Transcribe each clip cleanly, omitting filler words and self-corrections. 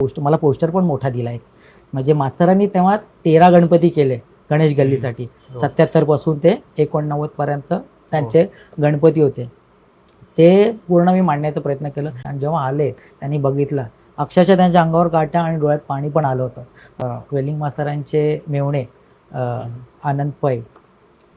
मला पोस्टर पण मोठा दिला एक. म्हणजे मास्तरांनी तेव्हा 13 गणपती केले गणेश गल्लीसाठी. 77 पासून ते 89 पर्यंत त्यांचे गणपती होते. ते पूर्ण मी मांडण्याचा प्रयत्न केला आणि जेव्हा आले त्यांनी बघितलं, अक्षरशः त्यांच्या अंगावर काटा आणि डोळ्यात पाणी पण आलं होतं. वेलिंग मास्तरांचे मेव्हणे आनंद पै,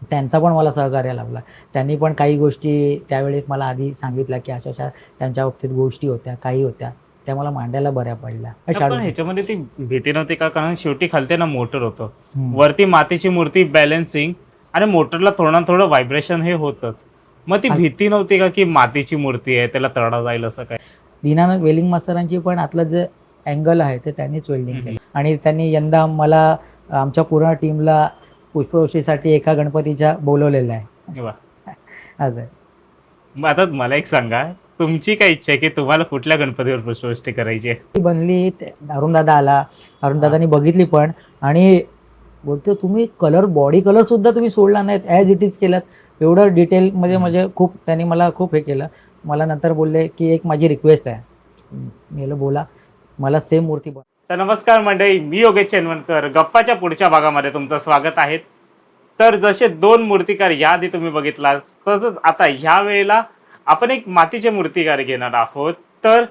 त्यांचा पण मला सहकार्य लाभला. त्यांनी पण काही गोष्टी त्यावेळेस मला आधी सांगितल्या की अशा त्यांच्या बाबतीत गोष्टी होत्या, काही होत्या, त्या मला मांडायला बऱ्या पडल्या. पण ह्याच्यामध्ये ती भीती नव्हती का? कारण शेवटी खालते ना मोटर होतं, वरती मातीची मूर्ती बॅलन्सिंग आणि मोटरला थोडं ना थोडं व्हायब्रेशन हे होतच. मग ती भीती नव्हती का की मातीची मूर्ती आहे त्याला तडा जाईल असं काय? दीनानाथ वेल्डिंग मास्तरांची पण आतलं जे अँगल आहे ते त्यांनीच वेल्डिंग केलं आणि त्यांनी यंदा मला आमच्या पूर्ण टीमला पुष्पवृष्टीसाठी एका गणपतीच्या बोलवलेलं आहे. वा. असं आहे. मग आता मला एक सांगा, तुमची काय इच्छा आहे की तुम्हाला कुठल्या गणपतीवर पुष्पवृष्टी करायची आहे? ती बनली, अरुणदादा आला, अरुणदादांनी बघितली पण आणि बोलतो तुम्ही कलर, बॉडी कलर सुद्धा तुम्ही सोडला नाहीत, ॲज इट इज केलात. एवढं डिटेलमध्ये म्हणजे खूप त्यांनी मला खूप हे केलं. मला नंतर बोलले की एक माझी रिक्वेस्ट आहे. मी बोला, मला सेम मूर्ती बन. तर नमस्कार मंडळी, मी योगेश चेनवणकर. गप्पाच्या पुढच्या भागामध्ये तुमचं स्वागत आहे. तर जसे 2 मूर्तिकार याआधी तुम्ही बघितला, तसंच आता ह्या वेळेला आपण एक मातीचे मूर्तिकार घेणार आहोत. तर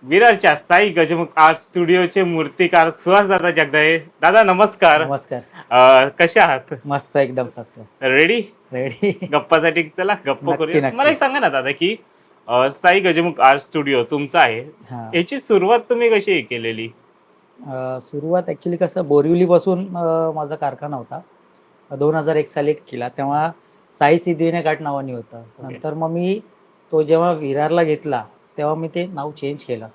विरारच्या साई गजमुख आर्ट स्टुडिओचे मूर्तिकार सुहास दादा जगदाळे. दादा नमस्कार. नमस्कार. कसे आहात? मस्त, एकदम फर्स्ट क्लास. Ready ready. गप्पासाठी? चला गप्प नक्की, करूया. नक्की. मला एक सांगा ना दादा की साई गजमुख आर्ट स्टुडिओ तुमचा आहे, हां. याची सुरुवात तुम्ही कशी केलेली? सुरुवात ॲक्च्युली कसं बोरिवलीपासून माझा कारखाना होता. 2001 साली केला. तेव्हा साई सिद्धिविनायक आर्ट नावाने होतं. नंतर मग मी तो जेव्हा विरारला घेतला तेव्हा मी ते नाव चेंज केलं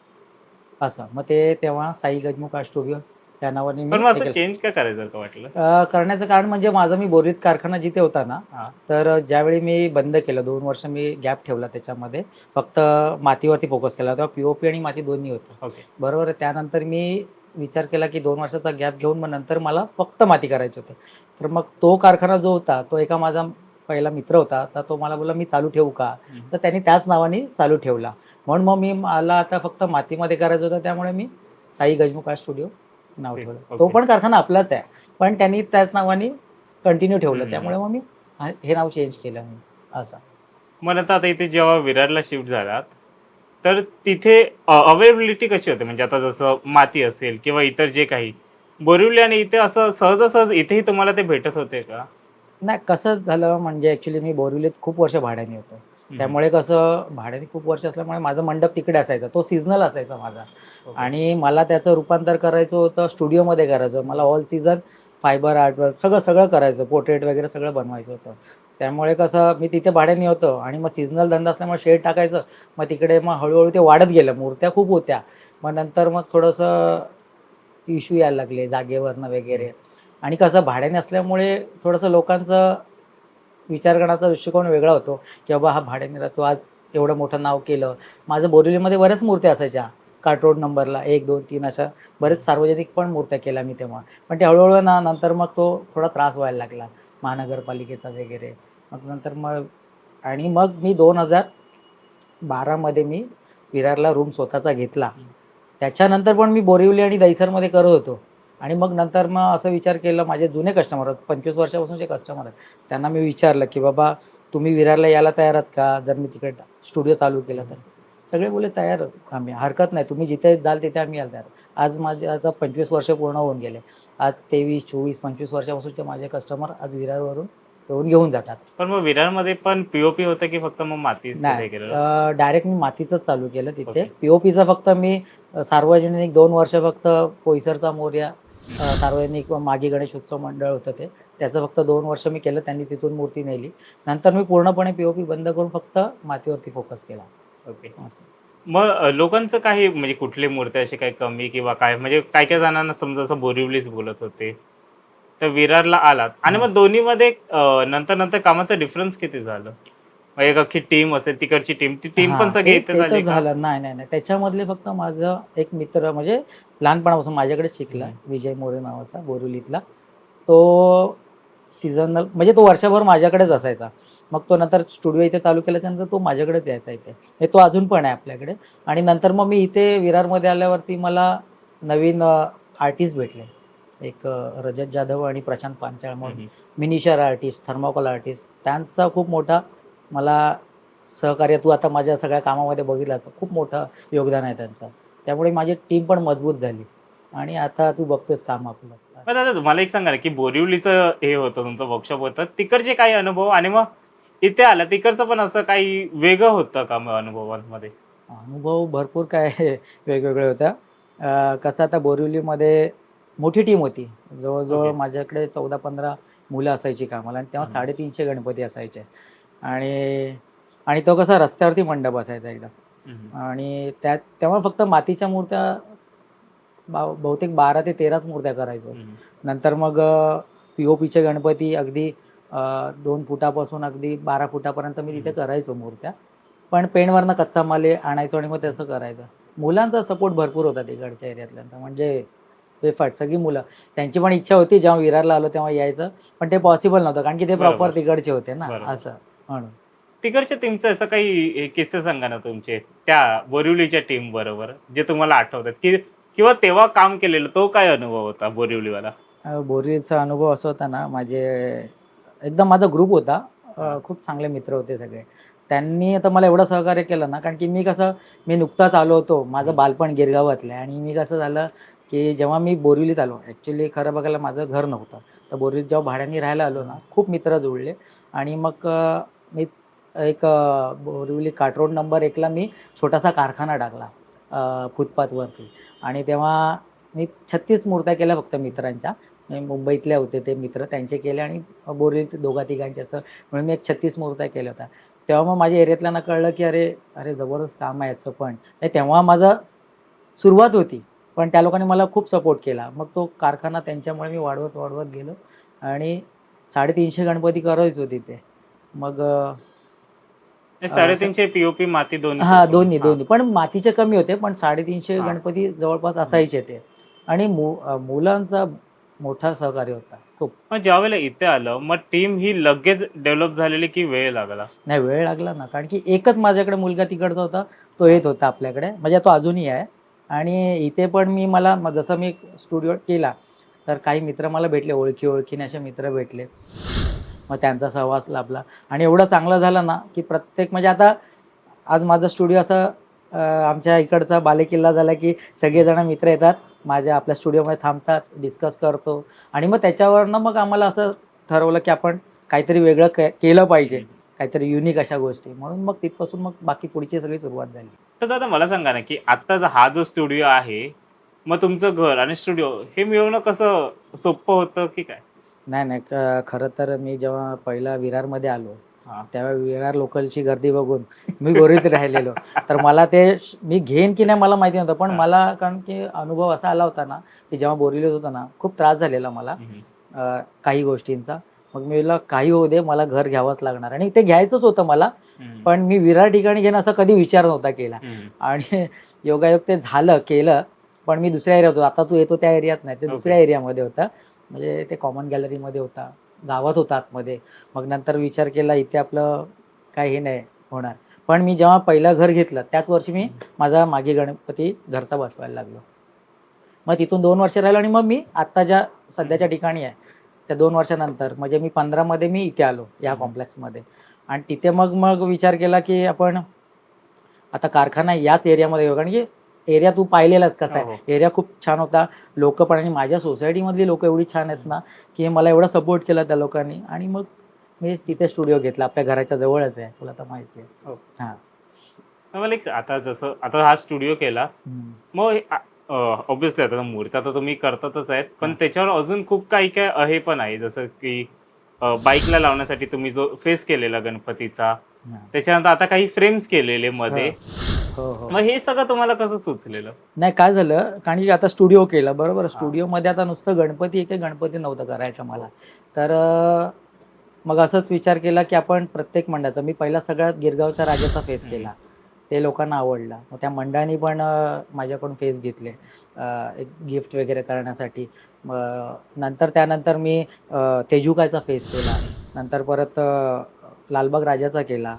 असं. मग ते तेव्हा साई गजमुख आर्ट स्टुडिओ त्या नावाने मी पण मग हे असं केलं. चेंज का करायचं का वाटलं? करण्याचं कारण म्हणजे माझं मी बोरीत कारखाना जिथे होता ना, हां. तर ज्यावेळी मी बंद केलं 2 वर्ष मी गॅप ठेवला त्याच्यामध्ये. फक्त मातीवरती फोकस केला. तेव्हा पी-ओ-पी आणि माती दोन्ही होतं. ओके. बरोबर आहे. त्यानंतर मी विचार केला की 2 वर्षाचा गॅप घेऊन मग नंतर मला फक्त माती करायची होती. तर मग तो कारखाना जो होता तो एका माझा पहिला मित्र होता. तर तो मला बोलला, "मी चालू ठेवू का?" तर त्यांनी त्याच नावाने चालू ठेवला. म्हणून मग मला आता फक्त मातीमध्ये करायचं होतं. त्यामुळे मी साई गजमुख आर्ट स्टुडिओ नाव ठेवलं. तो ओके. पण कारखाना आपलाच आहे. पण त्यांनी त्याच नावाने कंटिन्यू ठेवलं. त्यामुळे मग मी हे नाव चेंज केलं मी असं. मग नंतर आता इथे जेव्हा विरारला शिफ्ट झालात, तर तिथे अवेलेबिलिटी कशी होते? म्हणजे आता जसं माती असेल किंवा इतर जे काही, बोरिवली आणि इथे असं सहजासहज इथेही तुम्हाला ते भेटत होते का? नाही, कसं झालं म्हणजे ॲक्च्युली मी बोरिवलीत खूप वर्ष भाड्याने होतो. त्यामुळे कसं भाड्याने खूप वर्ष असल्यामुळे माझा मंडप तिकडे असायचा. तो सीझनल असायचा माझा. ओके. आणि मला त्याचं रूपांतर करायचं होतं स्टुडिओमध्ये करायचं. मला ऑल सीझन फायबर आर्टवर्क सगळं करायचं. पोर्ट्रेट वगैरे सगळं बनवायचं होतं. त्यामुळे कसं मी तिथे भाड्याने होतो आणि मग सीझनल धंदा असल्यामुळे शेड टाकायचं. मग तिकडे मग हळू ते वाढत गेलं. मूर्त्या खूप होत्या. मग नंतर मग थोडंसं इश्यू यायला लागले जागेवरनं वगैरे. आणि कसं भाड्याने असल्यामुळे थोडंसं लोकांचं विचार करण्याचा दृष्टिकोन वेगळा होतो, की बाबा हा भाड्याने राहतो, आज एवढं मोठं नाव केलं. माझं बोरिवलीमध्ये बऱ्याच मूर्त्या असायच्या. कार्ट रोड नंबरला 1, 2, 3 अशा बरेच सार्वजनिक पण मूर्त्या केल्या मी तेव्हा. पण ते हळू-हळू ना नंतर मग तो थोडा त्रास व्हायला लागला महानगरपालिकेचा वगैरे. मग नंतर मग मी 2012 मध्ये मी विरारला रूम स्वतःचा घेतला. त्याच्यानंतर पण मी बोरिवली आणि दहिसरमध्ये करत होतो. आणि मग नंतर मग असं विचार केला, माझे जुने कस्टमर आहेत, 25 वर्षापासूनचे कस्टमर आहेत. त्यांना मी विचारलं, की "बाबा तुम्ही विरारला यायला तयार आहात का? जर मी तिकडे स्टुडिओ चालू केला तर?" सगळे बोलले, "तयार आहोत आम्ही, हरकत नाही. तुम्ही जिथे जाल तिथे आम्ही यायला तयार आहोत." आज माझे आता 25 वर्ष पूर्ण होऊन गेले. आज 23, 24, 25 वर्षापासूनचे माझे कस्टमर आज विरारवरून येऊन घेऊन जातात. पण मग विरारमध्ये पण पी-ओ-पी होतं की फक्त मग मातीच नाही, हे केलं? डायरेक्ट मी मातीचंच चालू केलं तिथे. ओके. पी-ओ-पीचा फक्त मी सार्वजनिक 2 वर्ष फक्त पोईसरचा मोरया सार्वजनिक मागी गणेश उत्सव मंडळ होतं ते. त्याचं फक्त 2 वर्ष मी केलं. त्यांनी तिथून मूर्ती नेली. नंतर मी पूर्णपणे पी-ओ-पी बंद करून फक्त मातीवरती फोकस केला. ओके. असं. मग लोकांचं काही म्हणजे कुठली मूर्ती अशी काही कमी किंवा काय, म्हणजे काही जणांना समजा असं बोरिवलीच बोलत होते. तर विरारला आलात आणि मग दोन्हीमध्ये नंतर कामाचा डिफरन्स किती झालं? मग एक अख्खी टीम असेल, तिकडची टीम, ती टीम पण सगळी इथे ते तर झाली का? झालं. नाही. त्याच्यामधले फक्त माझा एक मित्र म्हणजे लहानपणापासून माझ्याकडेच शिकला, विजय मोरे नावाचा बोरिवलीतला. तो सीझनल म्हणजे तो वर्षभर माझ्याकडेच असायचा. मग तो नंतर स्टुडिओ इथे चालू केल्याच्यानंतर तो माझ्याकडेच यायचा इथे. म्हणजे तो अजून पण आहे आपल्याकडे. आणि नंतर मग मी इथे विरारमध्ये आल्यावरती मला नवीन आर्टिस्ट भेटले. एक रजत जाधव आणि प्रशांत पांचाळ म्हणून हम्म. मिनिचर आर्टिस्ट, थर्माकोल आर्टिस्ट. त्यांचा खूप मोठा मला सहकार्य तू आता माझ्या सगळ्या कामामध्ये बघितलंस, खूप मोठं योगदान आहे त्यांचं. त्यामुळे माझी टीम पण मजबूत झाली आणि आता तू बघतोस काम आपलं. पण दादा तुम्हाला एक सांगा ना, की बोरिवलीचं हे होतं तुमचं वर्कशॉप होतं. तिकडचे काही अनुभव आणि मग इथे आला तिकडचं पण असं काही वेगळं होतं का मग अनुभवांमध्ये? अनुभव भरपूर काय वेगवेगळे होत्या. कसं आता बोरिवलीमध्ये मोठी टीम होती. जवळ-जवळ ओके. माझ्याकडे 14-15 मुलं असायची कामाला आणि तेव्हा हं. 350 गणपती असायचे. आणि आणि तो कसा रस्त्यावरती मंडप असायचा एकदम. हं. आणि त्यात तेव्हा फक्त मातीच्या मूर्त्या बहुतेक 12 ते 13च मूर्त्या करायचो. हं. नंतर मग पी-ओ-पीचे गणपती अगदी 2 फुटापासून अगदी 12 फुटापर्यंत मी तिथे हं. करायचो मूर्त्या. पण पेंडवरनं कच्चा माल आणायचो आणि मग तसं करायचं. मुलांचा सपोर्ट भरपूर होता तिकडच्या एरियातल्यांचा. म्हणजे बेफाट सगळी मुलं. त्यांची पण इच्छा होती जेव्हा विरारला आलो तेव्हा यायचं. पण ते पॉसिबल नव्हतं कारण की ते प्रॉपर बरोबर, तिकडचे होते ना बरोबर. असं म्हणून. तिकडच्या टीमचं असं काही किस्से सांगा ना तुमचे, त्या बोरिवलीच्या टीम बरोबर, जे तुम्हाला आठवतात, की किंवा तेव्हा काम केलेलं तो काय अनुभव होता बोरिवलीवाला? बोरीचा अनुभव असा होता ना, एकदम माझा ग्रुप होता. हां. खूप चांगले मित्र होते सगळे. त्यांनी आता मला एवढं सहकार्य केलं ना, कारण की मी नुकताच आलो होतो. माझं हं. बालपण गिरगावातलं आहे आणि मी कसं झालं, की जेव्हा मी बोरिवलीत आलो, ॲक्च्युअली खरं बघायला माझं घर नव्हतं. तर बोरिवलीत जेव्हा भाड्याने राहायला आलो ना, खूप मित्र जुळले आणि मग मी बोरिवली काट रोड नंबर 1ला मी छोटासा कारखाना टाकला फुटपाथवरती आणि तेव्हा मी 36 मूर्त्या केल्या फक्त मित्रांच्या. मुंबईतले होते ते मित्र त्यांचे केले आणि बोरिवलीत दोघा-तिघांचे असं म्हणून मी एक 36 मूर्त्या केल्या होत्या. तेव्हा मग माझ्या एरियातल्यांना कळलं, की अरे, अरे जबरदस्त काम आहे याचं पण. तेव्हा माझं सुरुवात होती. पण त्या लोकांनी मला खूप सपोर्ट केला. मग तो कारखाना त्यांच्यामुळे मी वाढवत गेलो आणि 350 गणपती करायचो तिथे. मग हे अ, 350 पी माती दोन्ही हां, करून. दोन्ही, हां, दोन्ही. पण मातीचे कमी होते, पण 350 हां. गणपती जवळपास हं. असायचे ते. आणि मुलांचा मोठा सहकार्य होता खूप. मग ज्यावेळेला इथे आलं, मग टीम ही लगेच डेव्हलप झालेली की वेळ लागला? नाही वेळ लागला ना, कारण की एकच माझ्याकडे मुलगा तिकडचा होता, तो हां. येत होता आपल्याकडे. म्हणजे तो अजूनही आहे. आणि इथे पण जसं मी स्टुडिओ केला, तर काही मित्र मला भेटले, ओळखीने असे मित्र भेटले. मग त्यांचा सहवास लाभला आणि एवढं चांगलं झालं ना, की प्रत्येक म्हणजे आता आज माझा स्टुडिओ असा आमच्या इकडचा बालेकिल्ला झाला, की सगळेजण मित्र येतात. आपल्या स्टुडिओमध्ये थांबतात, डिस्कस करतो आणि मग त्याच्यावरनं मग आम्हाला असं ठरवलं, की आपण काहीतरी वेगळं केलं पाहिजे. हं. काहीतरी युनिक अशा गोष्टी. म्हणून मग तिथपासून मग बाकी पुढची सगळी सुरुवात झाली. तर दादा मला सांगा ना, की आत्ताचा हा जो स्टुडिओ आहे, मग तुमचं घर आणि स्टुडिओ हे मिळवणं कसं सोपं होतं की काय? नाही, नाही. खरं तर मी जेव्हा पहिला विरारमध्ये आलो, हां. तेव्हा विरार लोकलची गर्दी बघून मी बोरीवलीत राहिलेलो. तर मला मी घेईन की नाही मला माहिती नव्हतं. पण हां. मला कारण की अनुभव असा आला होता ना, की जेव्हा बोरिवलीत होतो ना, खूप त्रास झालेला मला हं. काही गोष्टींचा. मग मी म्हटलं काही होऊ दे, मला घर घ्यावंच लागणार आणि ते घ्यायचंच होतं मला. हं. पण मी विरार ठिकाणी घेणं असा कधी विचार नव्हता केला. हं. आणि योगायोग ते केलं. पण मी दुसऱ्या एरियात होतो. आता तू येतो त्या एरियात नाही, ते ओके. दुसऱ्या एरियामध्ये होता. म्हणजे ते कॉमन गॅलरीमध्ये होता. गावात होता आतमध्ये. मग नंतर विचार केला इथे आपलं काही हे नाही होणार. पण मी जेव्हा पहिलं घर घेतलं त्याच वर्षी मी माझा मागे गणपती घरचा बसवायला लागलो. मग तिथून 2 वर्ष राहिलो आणि मग मी आत्ता ज्या हं. सध्याच्या ठिकाणी आहे, त्या 2 वर्षानंतर म्हणजे मी 15 मध्ये मी इथे आलो या हं. कॉम्प्लेक्समध्ये. आणि तिथे मग मग विचार केला, की आपण आता कारखाना याच एरियामध्ये घेऊ. कारण की एरिया तू पाहिलेलाच कसा हो, आहे. हो. एरिया खूप छान होता. लोकं पण आणि माझ्या सोसायटीमधली लोकं एवढी छान आहेत ना, की मला एवढा सपोर्ट केला त्या लोकांनी आणि मग मी तिथे स्टुडिओ घेतला. आपल्या घराच्या जवळच आहे. तुला तर माहिती आहे. हो. हां. तर मला एक आता जसं आता हा स्टुडिओ केला, हं. मग ऑब्व्हियसली आता मूर्त्या तर तुम्ही करतातच आहेत, पण हां. त्याच्यावर अजून खूप काही हे पण आहे. जसं की बाईकला लावण्यासाठी तुम्ही जो फेस केलेला गणपतीचा, हां. त्याच्यानंतर आता काही फ्रेम्स केलेले हां. मध्ये. हो, हो. मग हे सगळं तुम्हाला कसं सुचलेलं? नाही काय झालं, कारण की आता स्टुडिओ केला बरोबर. हां. स्टुडिओमध्ये आता नुसतं गणपती एक गणपती नव्हतं करायचा मला. हो. तर मग असंच विचार केला, की आपण प्रत्येक मंडळाचा मी पहिला सगळ्यात गिरगावच्या राजाचा फेस हं. केला. ते लोकांना आवडला. मग त्या मंडळांनी पण माझ्याकडून फेस घेतले. एक गिफ्ट वगैरे करण्यासाठी. नंतर त्यानंतर मी तेजुकाचा फेस केला. नंतर परत लालबाग राजाचा केला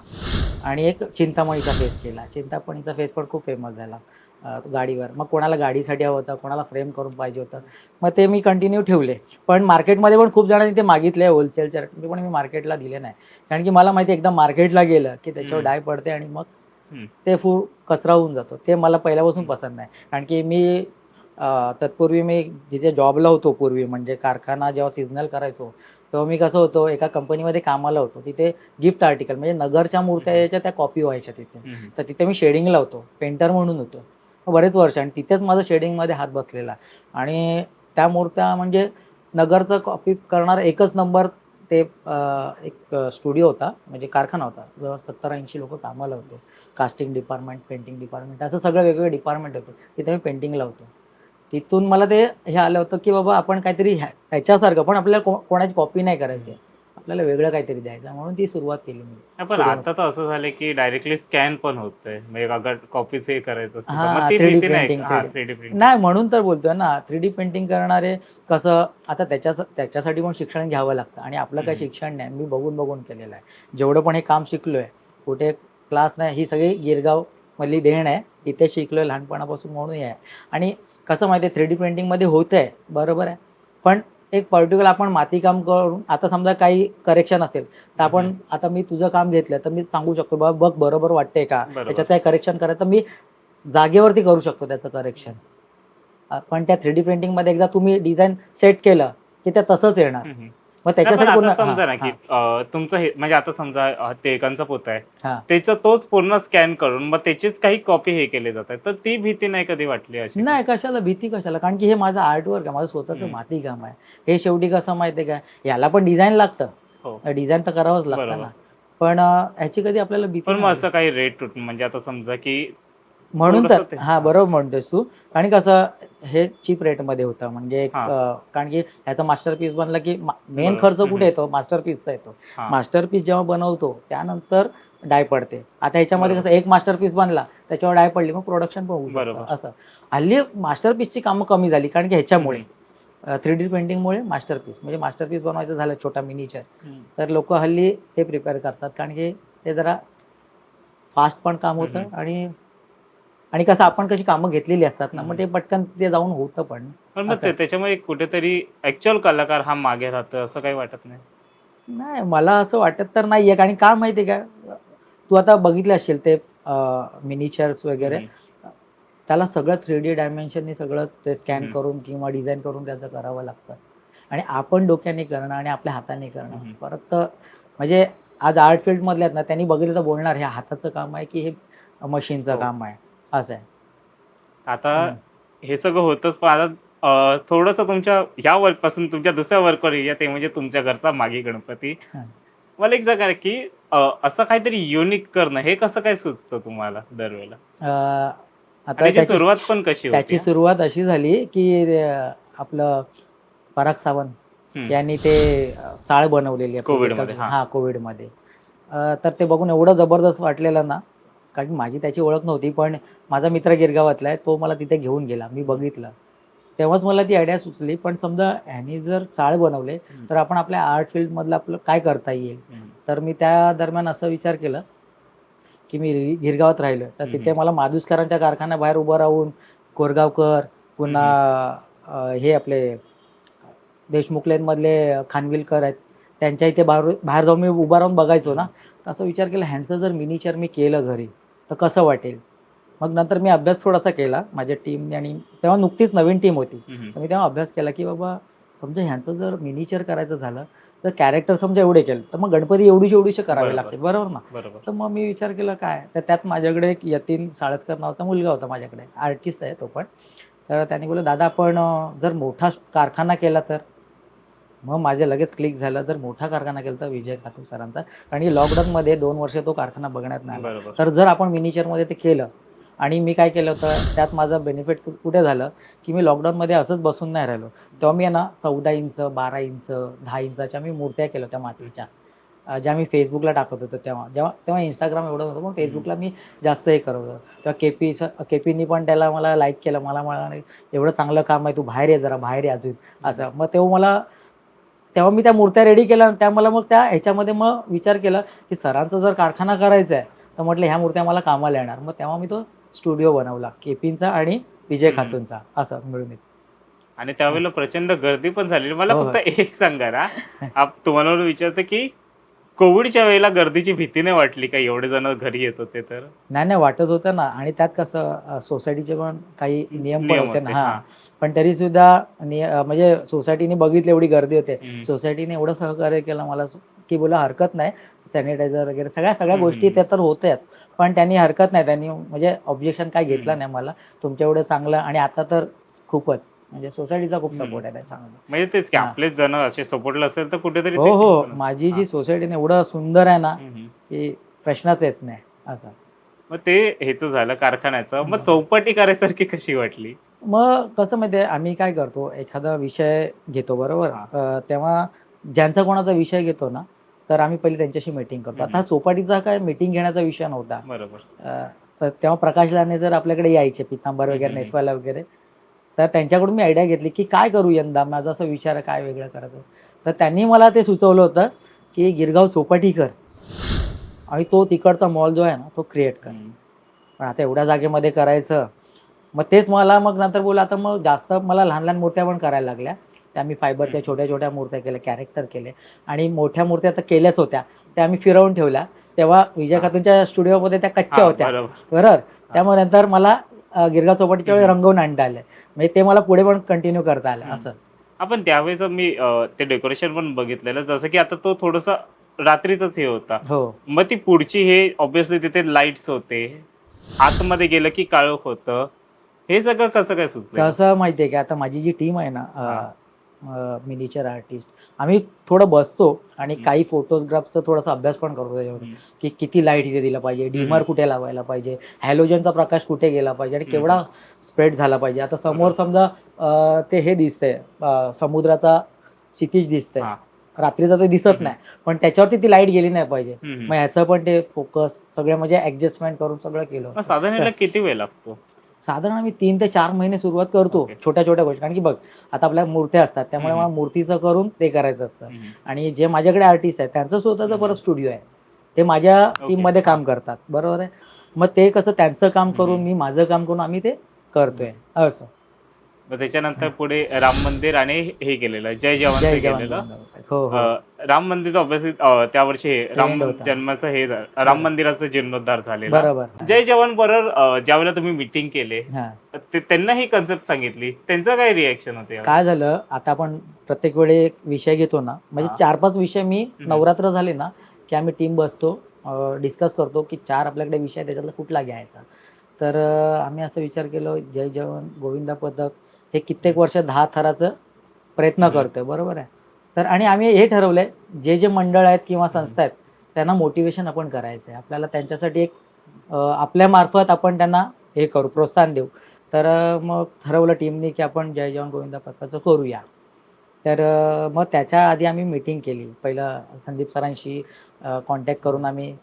आणि एक चिंतामणीचा फेस केला. चिंतामणीचा फेस पण खूप फेमस झाला. गाडीवर. मग कोणाला गाडीसाठी हवं होतं, कोणाला फ्रेम करून पाहिजे होतं. मग ते मी कंटिन्यू ठेवले. पण मार्केटमध्ये पण खूप जणांनी ते मागितले होलसेलच्या रेटने, पण मी मार्केटला दिले नाही. कारण की मला माहिती आहे एकदा मार्केटला गेलं की त्याच्यावर डाय पडते आणि मग ते कचरा होऊन जातो. ते मला पहिल्यापासून पसंत नाही. कारण की मी तत्पूर्वी मी जिथे जॉबला होतो पूर्वी, म्हणजे कारखाना जेव्हा सीझनल करायचो, तेव्हा मी कसं होतो एका कंपनीमध्ये कामाला होतो. तिथे गिफ्ट आर्टिकल म्हणजे नगरच्या मूर्त्या यायच्या, त्या कॉपी व्हायच्या तिथे. तर तिथे मी शेडिंगला होतो, पेंटर म्हणून होतो बरेच वर्ष, आणि तिथेच माझा शेडिंगमध्ये हात बसलेला. आणि त्या मूर्त्या म्हणजे नगरचं कॉपी करणारा एकच नंबर ते एक स्टुडिओ होता, म्हणजे कारखाना होता. जवळ 70-80 लोकं कामाला होते. कास्टिंग डिपार्टमेंट, पेंटिंग डिपार्टमेंट, असं सगळं वेगवेगळे डिपार्टमेंट होते. तिथे मी पेंटिंगला होतो. तिथून मला ते हे आलं होतं की बाबा आपण काहीतरी ह्याच्यासारखं, पण आपल्याला कोणाची कॉपी नाही करायची, आपल्याला वेगळं काहीतरी द्यायचं, म्हणून ती सुरुवात केली मी. पण आता तर असं झालं की डायरेक्टली स्कॅन पण होतंय. म्हणजे अगर कॉपीच हे करायचं असेल तर मग हां, ती 3D भीती नाही प्रिंटिंग, का? हां, 3D 3D प्रिंटिंग. नाही, म्हणून तर बोलतोय ना, 3D पेंटिंग करणारे कसं आता त्याच्यासाठी पण शिक्षण घ्यावं लागतं, आणि आपलं काही शिक्षण नाही. मी बघून केलेलं आहे. जेवढं पण हे काम शिकलोय, कुठे क्लास नाही, ही सगळी गिरगावमधली देण आहे. इथे शिकलोय लहानपणापासून, म्हणून हे आहे. आणि कसं माहिती आहे 3D पेंटिंगमध्ये होतंय, बरोबर आहे. पण एक पर्टिक्युलर आपण मातीकाम करून, आता समजा काही करेक्शन असेल, तर आपण आता मी तुझं काम घेतलं, तर मी सांगू शकतो बाबा बघ बरोबर वाटतंय का? बरोबर. त्याच्यात काय करेक्शन करायचं, मी जागेवरती करू शकतो त्याचं करेक्शन. पण त्या 3D प्रिंटिंगमध्ये एकदा तुम्ही डिझाइन सेट केलं, की ते तसंच येणार. मग नाही, पण त्याच्यासाठी आता पुन्हा समजा ना की तुमचं हे म्हणजे आता समजा ते एकांचा पोता आहे. हां. त्याचं तोच पूर्ण स्कॅन करून मग त्याचीच काही कॉपी हे केले जात आहे. तर ती भीती नाही कधी वाटली अशी? नाही, कशाला भीती कशाला? कारण की हे माझं आर्टवर्क आहे, माझं स्वतःचं मातीकाम आहे. हे शेवटी कसं माहिती आहे का, याला पण डिझाइन लागतं. हो. डिझाइन तर करावंच लागतं बरोबर. ना. पण ह्याची कधी आपल्याला भीती पण मग नाही असं काही रेट तुटून म्हणजे आता समजा की म्हणून तर थोडंसं ते बरोबर म्हणतोयस तू. आणि कसं हे चीप रेटमध्ये होतं, म्हणजे कारण की ह्याचा मास्टरपीस बनला की मेन बरोबर. खर्च कुठे येतो? मास्टरपीसचा येतो. मास्टरपीस जेव्हा बनवतो त्यानंतर डाय पडते. आता ह्याच्यामध्ये कसं एक मास्टरपीस बनला, त्याच्यावर डाय पडली, मग प्रोडक्शन पण होऊ शकतं बरोबर. असं. हल्ली मास्टरपीसची कामं कमी झाली, कारण की ह्याच्यामुळे 3D पेंटिंगमुळे मास्टरपीस, म्हणजे मास्टरपीस बनवायचं झालं छोटा मिनीचर, तर लोकं हल्ली ते प्रिपेअर करतात, कारण की ते जरा फास्ट पण काम होतं, आणि कसं आपण कशी कामं घेतलेली असतात ना, मग ते पटकन ते जाऊन होतं पण. पण मग असं त्याच्यामुळे कुठेतरी ॲक्चुअल कलाकार हा मागे राहतो असं काही वाटत नाही? नाही, मला असं वाटत तर नाहीये. कारण का माहिती आहे का, तू आता बघितले असशील ते मिनिचर्स वगैरे, त्याला सगळं 3D डायमेन्शननी सगळंच ते स्कॅन करून किंवा डिझाइन करून त्याचं करावं लागतं. आणि आपण डोक्याने करणं आणि आपल्या हाताने करणं परत, म्हणजे आज आर्ट फील्डमधले आहेत ना, त्यांनी बघितलं तर बोलणार हे हाताचं काम आहे की हे मशीनचं काम आहे, असं आहे. आता हे सगळं होतंच, पण आता थोडंसं तुमच्या ह्या वर्कपासून तुमच्या दुसऱ्या वर्कवर येऊया, ते म्हणजे तुमच्या घरचा मागे गणपती. हां. मला एक सांगा की असं काहीतरी युनिक करणं हे कसं काय सुचतं तुम्हाला दरवेळेला? आता आणि त्याची सुरुवात पण कशी होती? त्याची सुरुवात अशी झाली की आपलं पराग सावंत यांनी ते चाळ बनवलेली आपली कोविडमध्ये. कोविडमध्ये. तर ते बघून एवढं जबरदस्त वाटलेलं ना, कारण की माझी त्याची ओळख नव्हती, पण माझा मित्र गिरगावातला आहे, तो मला तिथे घेऊन गेला. मी बघितलं. तेव्हाच मला ती आयडिया सुचली, पण समजा ह्यानी जर चाळ बनवले, तर आपण आपल्या आर्ट फील्डमधलं आपलं काय करता येईल? तर मी त्या दरम्यान असा विचार केला, की मी गिरगावात राहिलो, तर तिथे मला माडुसकरांच्या कारखान्याबाहेर उभं राहून कोरगावकर, पुन्हा हे आपले देशमुख लेनमधले खानविलकर आहेत, त्यांच्या इथे बाहेर जाऊन मी उभा राहून बघायचो ना, तर असा विचार केला ह्यांचं जर मिनिचर मी केलं घरी, तर कसं वाटेल? मग नंतर मी अभ्यास थोडासा केला माझ्या टीमने, आणि तेव्हा नुकतीच नवीन टीम होती. तर मी तेव्हा अभ्यास केला, की बाबा समजा ह्यांचं जर मिनिचर करायचं झालं, तर कॅरेक्टर समजा एवढे केले, तर मग गणपती एवढीशे करावे लागतील, बरोबर ना? तर मग मी विचार केला काय, तर त्यात माझ्याकडे एक यतीन साळसकर नावाचा मुलगा होता माझ्याकडे, आर्टिस्ट आहे तो पण. तर त्याने बोलला, दादा आपण जर मोठा कारखाना केला तर? मग माझं लगेच क्लिक झालं, जर मोठा कारखाना केला तर विजय खातू सरांचा, कारण की लॉकडाऊनमध्ये 2 वर्ष तो कारखाना बघण्यात नाही आला. तर जर आपण मिनिचरमध्ये ते केलं, आणि मी काय केलं होतं, त्यात माझं बेनिफिट कुठे झालं, की मी लॉकडाऊनमध्ये असंच बसून नाही राहिलो. तेव्हा मी आहे ना 14 इंच, 12 इंच, 10 इंचाच्या मी मूर्त्या केल्या होत्या मातीच्या, ज्या मी Facebookला टाकत होतो तेव्हा. तेव्हा Instagram एवढं नव्हतं, पण Facebookला मी जास्त हे करत होतो. तेव्हा केपीनी पण त्याला मला लाईक केलं. मला म्हणाले, "एवढं चांगलं काम आहे, तू बाहेर ये जरा, बाहेर ये अजून." असं. मग तेव्हा मी त्या मूर्त्या रेडी केल्या, आणि त्या मला मग त्या ह्याच्यामध्ये मग विचार केला, की सरांचा जर कारखाना करायचा आहे, तर म्हटलं ह्या मूर्त्या मला कामाला येणार. मग तेव्हा मी तो स्टुडिओ बनवला, केपींचा आणि विजय हम्म. खातूंचा असं मिळून. आणि त्यावेळेला प्रचंड गर्दी पण झालेली. मला हो, फक्त हो. एक सांगा ना, तुम्हाला मी विचारतो की कोविडच्या वेळेला गर्दीची भीती नाही वाटली का? एवढे जण घरी येत होते तर? नाही, नाही वाटत होतं ना आणि त्यात कसं सोसायटीचे पण काही नियम पण नियम होते ना होते. हां. हां. पण तरीसुद्धा म्हणजे सोसायटीने बघितलं एवढी गर्दी होते. हं. सोसायटीने एवढं सहकार्य केलं मला की बोलला हरकत नाही. सॅनिटायझर वगैरे सगळ्या हं, गोष्टी हं, त्या तर होत्याच. पण त्यांनी हरकत नाही. त्यांनी म्हणजे ऑब्जेक्शन काय घेतलं हं. नाही मला. तुमच्या एवढं चांगलं आणि आता तर खूपच म्हणजे सोसायटीचा खूप हं. सपोर्ट आहे त्याच्यामध्ये. म्हणजे तेच की हां. आपलेच जण असे सपोर्टला असेल तर कुठेतरी हो, ते ठीक हो. पण असतं. माझी हां. जी सोसायटी ना एवढं सुंदर आहे ना, हं, हं. की प्रश्नच येत नाही असं. मग ते ह्याचं झालं कारखान्याचं. मग हं. चौपाटी करायसारखी कशी वाटली? मग कसं माहिती आहे, आम्ही काय करतो, एखादा विषय घेतो बरोबर. हां. तेव्हा ज्यांचा कोणाचा विषय घेतो ना, तर आम्ही पहिले त्यांच्याशी मीटिंग करतो. हं, आता हं. हा चौपाटीचा काय मीटिंग घेण्याचा विषय नव्हता. बरोबर. अ, तर तेव्हा प्रकाश लाने जर आपल्याकडे यायचे पितांबर हं, वगैरे हं, हं. नेसवायला वगैरे, तर त्यांच्याकडून मी आयडिया घेतली, की काय करू यंदा? माझा असा विचार आहे, काय वेगळं करायचं. तर त्यांनी मला ते सुचवलं होतं, की गिरगाव चौपाटी कर आणि तो तिकडचा मॉल जो आहे ना, तो क्रिएट कर. हं. पण आता एवढ्या जागेमध्ये करायचं. मग तेच मला मग नंतर बोलला आता मग जास्त मला लहान-लहान मूर्त्या पण करायला लागल्या. त्या मी हं, फायबरच्या हं. छोट्या-छोट्या मूर्त्या केल्या, कॅरेक्टर केले आणि मोठ्या मूर्त्या तर केल्याच होत्या. त्या आम्ही फिरवून ठेवल्या. तेव्हा विजय हां. खातूंच्या स्टुडिओमध्ये त्या कच्च्या हां, होत्या. बरोबर. बरोबर. हां. त्यामुळे नंतर मला गिरगाव चौपाटीच्या हं, वेळी हं. रंगवून आणता आलं. म्हणजे ते मला पुढे पण कंटिन्यू करता आलं हं. असं. आपण त्यावेळेस मी ते डेकोरेशन पण बघितलेलं. जसं की आता तो थोडंसं रात्रीचाच हे होता. हो. मग ती पुढची हे ऑब्व्हियसली तिथे लाईट्स होते. आतमध्ये गेलं की काळोख होतं. हे सगळं कसं काय सुचलेलं? कसं माहिती आहे का, आता माझी जी टीम आहे ना हां. मिनिचर आर्टिस्ट, आम्ही थोडं बसतो आणि हं. काही फोटोग्राफचा थोडासा अभ्यास पण करतो त्याच्यावर, हं. की किती लाईट इथे दिला पाहिजे, हं, हं. डिमर कुठे लावायला पाहिजे, हॅलोजनचा प्रकाश कुठे गेला पाहिजे आणि हं, हं. केवढा स्प्रेड झाला पाहिजे. आता समोर बरोबर. समजा ते हे दिसतंय समुद्राचा क्षितिज दिसतंय. हां. रात्रीचं ते हं, दिसत हं. नाही, पण त्याच्यावरती ती लाईट गेली नाही पाहिजे. हं, हं. मग ह्याचं पण ते फोकस सगळं म्हणजे ॲडजस्टमेंट करून सगळं केलं मग होतं. साधारण तर याला किती वेळ लागतो? साधारण आम्ही 3 ते 4 महिने सुरुवात करतो, ओके. छोट्या-छोट्या गोष्टी. कारण की बघ, आता आपल्या मूर्त्या असतात, हं, त्यामुळे मला हं. मूर्तीचं करून ते करायचं असतं. हं, हं. आणि जे माझ्याकडे आर्टिस्ट आहेत, त्यांचं हं, स्वतःचं परत हं. स्टुडिओ आहे. ते माझ्या ओके. टीममध्ये हां. काम करतात, बरोबर आहे. मग ते कसं त्यांचं काम हं, करून, हं. मी माझं काम करून आम्ही ते हं, हं. करतोय, असं. मग त्याच्यानंतर हां. पुढे राम मंदिर आणि हे केलेलं, जय जवानचं जय जवान केलेलं. गोविंदा बताय. हो, अ, हो. राम मंदिर ऑब्व्हियसली त्यावर्षी हे ट्रेंड होता. जन्माचं हे झालं राम बरं. मंदिराचा जीर्णोद्धार झालेला. बरोबर. हां. जय जवान बरोबर ज्यावेळेला तुम्ही मीटिंग केले, हां. त्यांना ही कन्सेप्ट सांगितली. त्यांचं काय रिएक्शन होतं यावर? काय झालं, आता आपण प्रत्येक वेळी एक विषय घेतो ना, म्हणजे हां. 4-5 विषय मी हं, हं. नवरात्र झाले ना, की आम्ही टीम बसतो, डिस्कस करतो, की 4 आपल्याकडे विषय त्याच्यातला कुठला घ्यायचा. तर आम्ही असा विचार केला, जय जवान गोविंदा पथक हे हं. कित्येक वर्ष 10 थराचं प्रयत्न हं, हं. करतोय, बरोबर आहे. तर आणि आम्ही हे ठरवलंय, जे मंडळ आहेत किंवा हं, हं. संस्था आहेत, त्यांना मोटिव्हेशन आपण करायचं आहे. आपल्याला त्यांच्यासाठी एक आपल्यामार्फत आपण त्यांना हे करू, प्रोत्साहन देऊ. तर मग ठरवलं टीमनी, की आपण जय जवान गोविंदा पथकाचं करूया. तर मग त्याच्या आधी आम्ही मीटिंग केली. पहिलं संदीप सरांशी कॉन्टॅक्ट करून आम्ही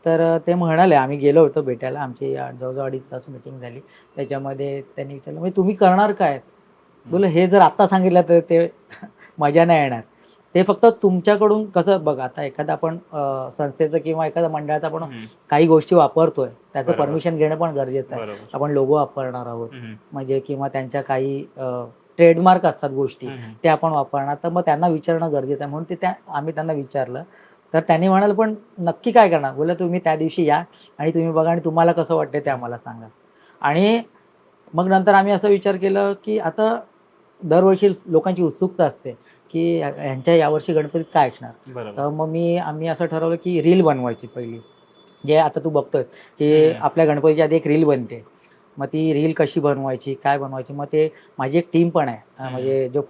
तर ते म्हणाले, आम्ही गेलो होतो भेटायला. आमची जवळ-जवळ 2.5 तास मीटिंग झाली. त्याच्यामध्ये त्यांनी विचारलं, "म्हणजे तुम्ही करणार काय?" हं. बोललो, "हे जर आत्ता सांगितलं तर ते मजा नाही येणार. ते फक्त तुमच्याकडून कसं बघा, आता एखादा आपण संस्थेचं किंवा एखाद्या मंडळाचं आपण हं, हं. काही गोष्टी वापरतोय, त्याचं बरोबर, परमिशन घेणं पण गरजेचं आहे. बरोबर. आपण लोगो वापरणार आहोत, हं, हं. म्हणजे किंवा त्यांच्या काही ट्रेडमार्क असतात गोष्टी, हं, हं. त्या आपण वापरणार. तर मग त्यांना विचारणं गरजेचं आहे. म्हणून आम्ही त्यांना विचारलं. तर त्यांनी म्हणाले, "पण नक्की काय करणार?" बोलले, "तुम्ही त्या दिवशी या आणि तुम्ही बघा आणि तुम्हाला कसं वाटतंय ते हं. आम्हाला सांगा." आणि मग नंतर आम्ही असा विचार केला, की आता दरवर्षी लोकांची उत्सुकता असते, की ह्यांच्या यावर्षी गणपतीत काय असणार? बरोबर. तर मग आम्ही असं ठरवलं, की रील बनवायची पहिली. जे आता तू बघतोय, हं, की हं. आपल्या गणपतीच्या आधी एक रील बनते. मग ती रील कशी बनवायची, काय बनवायची? मग ते माझी एक टीम पण आहे. हं, हं. म्हणजे जो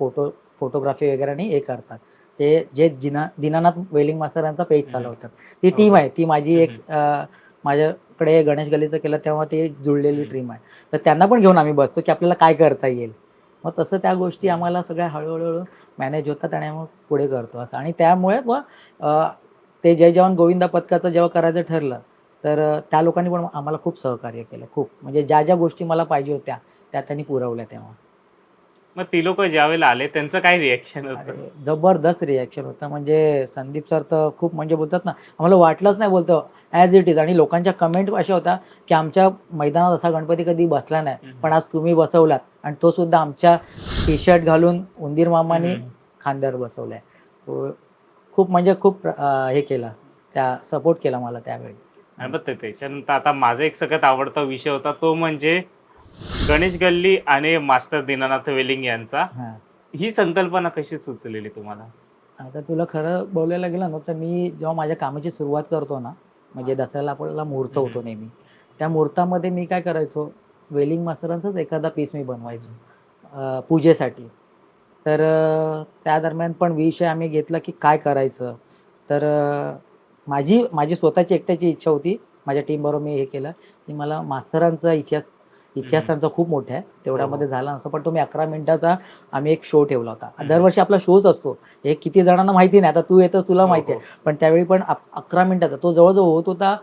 फोटोग्राफी वगैरे आणि हे करतात. ते जे दीनानाथ वेलिंग मास्तर यांचा पेज हं, हं. चालवतात. ती टीम ओके. आहे. ती माझी हं, एक हं. माझ्याकडे गणेश गल्लीचं केलं तेव्हा ती जुळलेली हं. टीम आहे. तर त्यांना पण घेऊन आम्ही बसतो, की आपल्याला काय करता येईल. मग तसं त्या गोष्टी हं. आम्हाला सगळ्या हळू मॅनेज होतात आणि मग पुढे करतो असं. आणि त्यामुळे मग ते जय जवान गोविंदा पथकाचं जेव्हा करायचं ठरलं, तर त्या लोकांनी पण आम्हाला खूप सहकार्य केलं. खूप म्हणजे ज्या गोष्टी मला पाहिजे होत्या, त्या त्यांनी पुरवल्या तेव्हा. मग ती लोक ज्यावेळेला आले त्यांचं काय रिएक्शन होतं? अरे जबरदस्त रिॲक्शन होतं. म्हणजे संदीप सर तर खूप म्हणजे बोलतात ना, आम्हाला वाटलंच नाही बोलतो ॲज इट इज. आणि लोकांच्या कमेंट अशा होत्या, की आमच्या मैदानात असा गणपती कधी बसला नाही, पण आज तुम्ही बसवलात आणि तो सुद्धा आमच्या टी-शर्ट घालून उंदीर मामानी खांद्यावर बसवलाय. तो खूप म्हणजे खूप हे केलं, त्या सपोर्ट केला मला त्यावेळी. आणि बघ त्याच्यानंतर आता माझा एक सगळ्यात आवडता विषय होता तो म्हणजे गणेश गल्ली आणि मास्टर दीनानाथ वेलिंग यांचा. हां. ही संकल्पना कशी सुचलेली तुम्हाला? आता तुला खरं बोलायला गेलं ना, तर मी जेव्हा माझ्या कामाची सुरुवात करतो ना, म्हणजे दसऱ्याला आपल्याला मुहूर्त होतो नेहमी. त्या मुहूर्तामध्ये मी काय करायचो, वेलिंग मास्तरांचाच एखादा पीस मी बनवायचो पूजेसाठी. तर त्या दरम्यान पण विषय आम्ही घेतला, की काय करायचं? तर माझी माझी स्वतःची एकट्याची इच्छा होती. माझ्या टीमबरोबर मी हे केलं, की मला मास्तरांचा इतिहास त्यांचा खूप मोठा आहे. तेवढ्यामध्ये झाला नसतं. पण तो मी 11 मिनिटाचा आम्ही एक शो ठेवला होता. दरवर्षी आपला शोच असतो. हे किती जणांना माहिती नाही. आता तू येतोस तुला माहिती आहे. पण त्यावेळी पण 11 मिनिटाचा तो जवळ-जवळ होत होता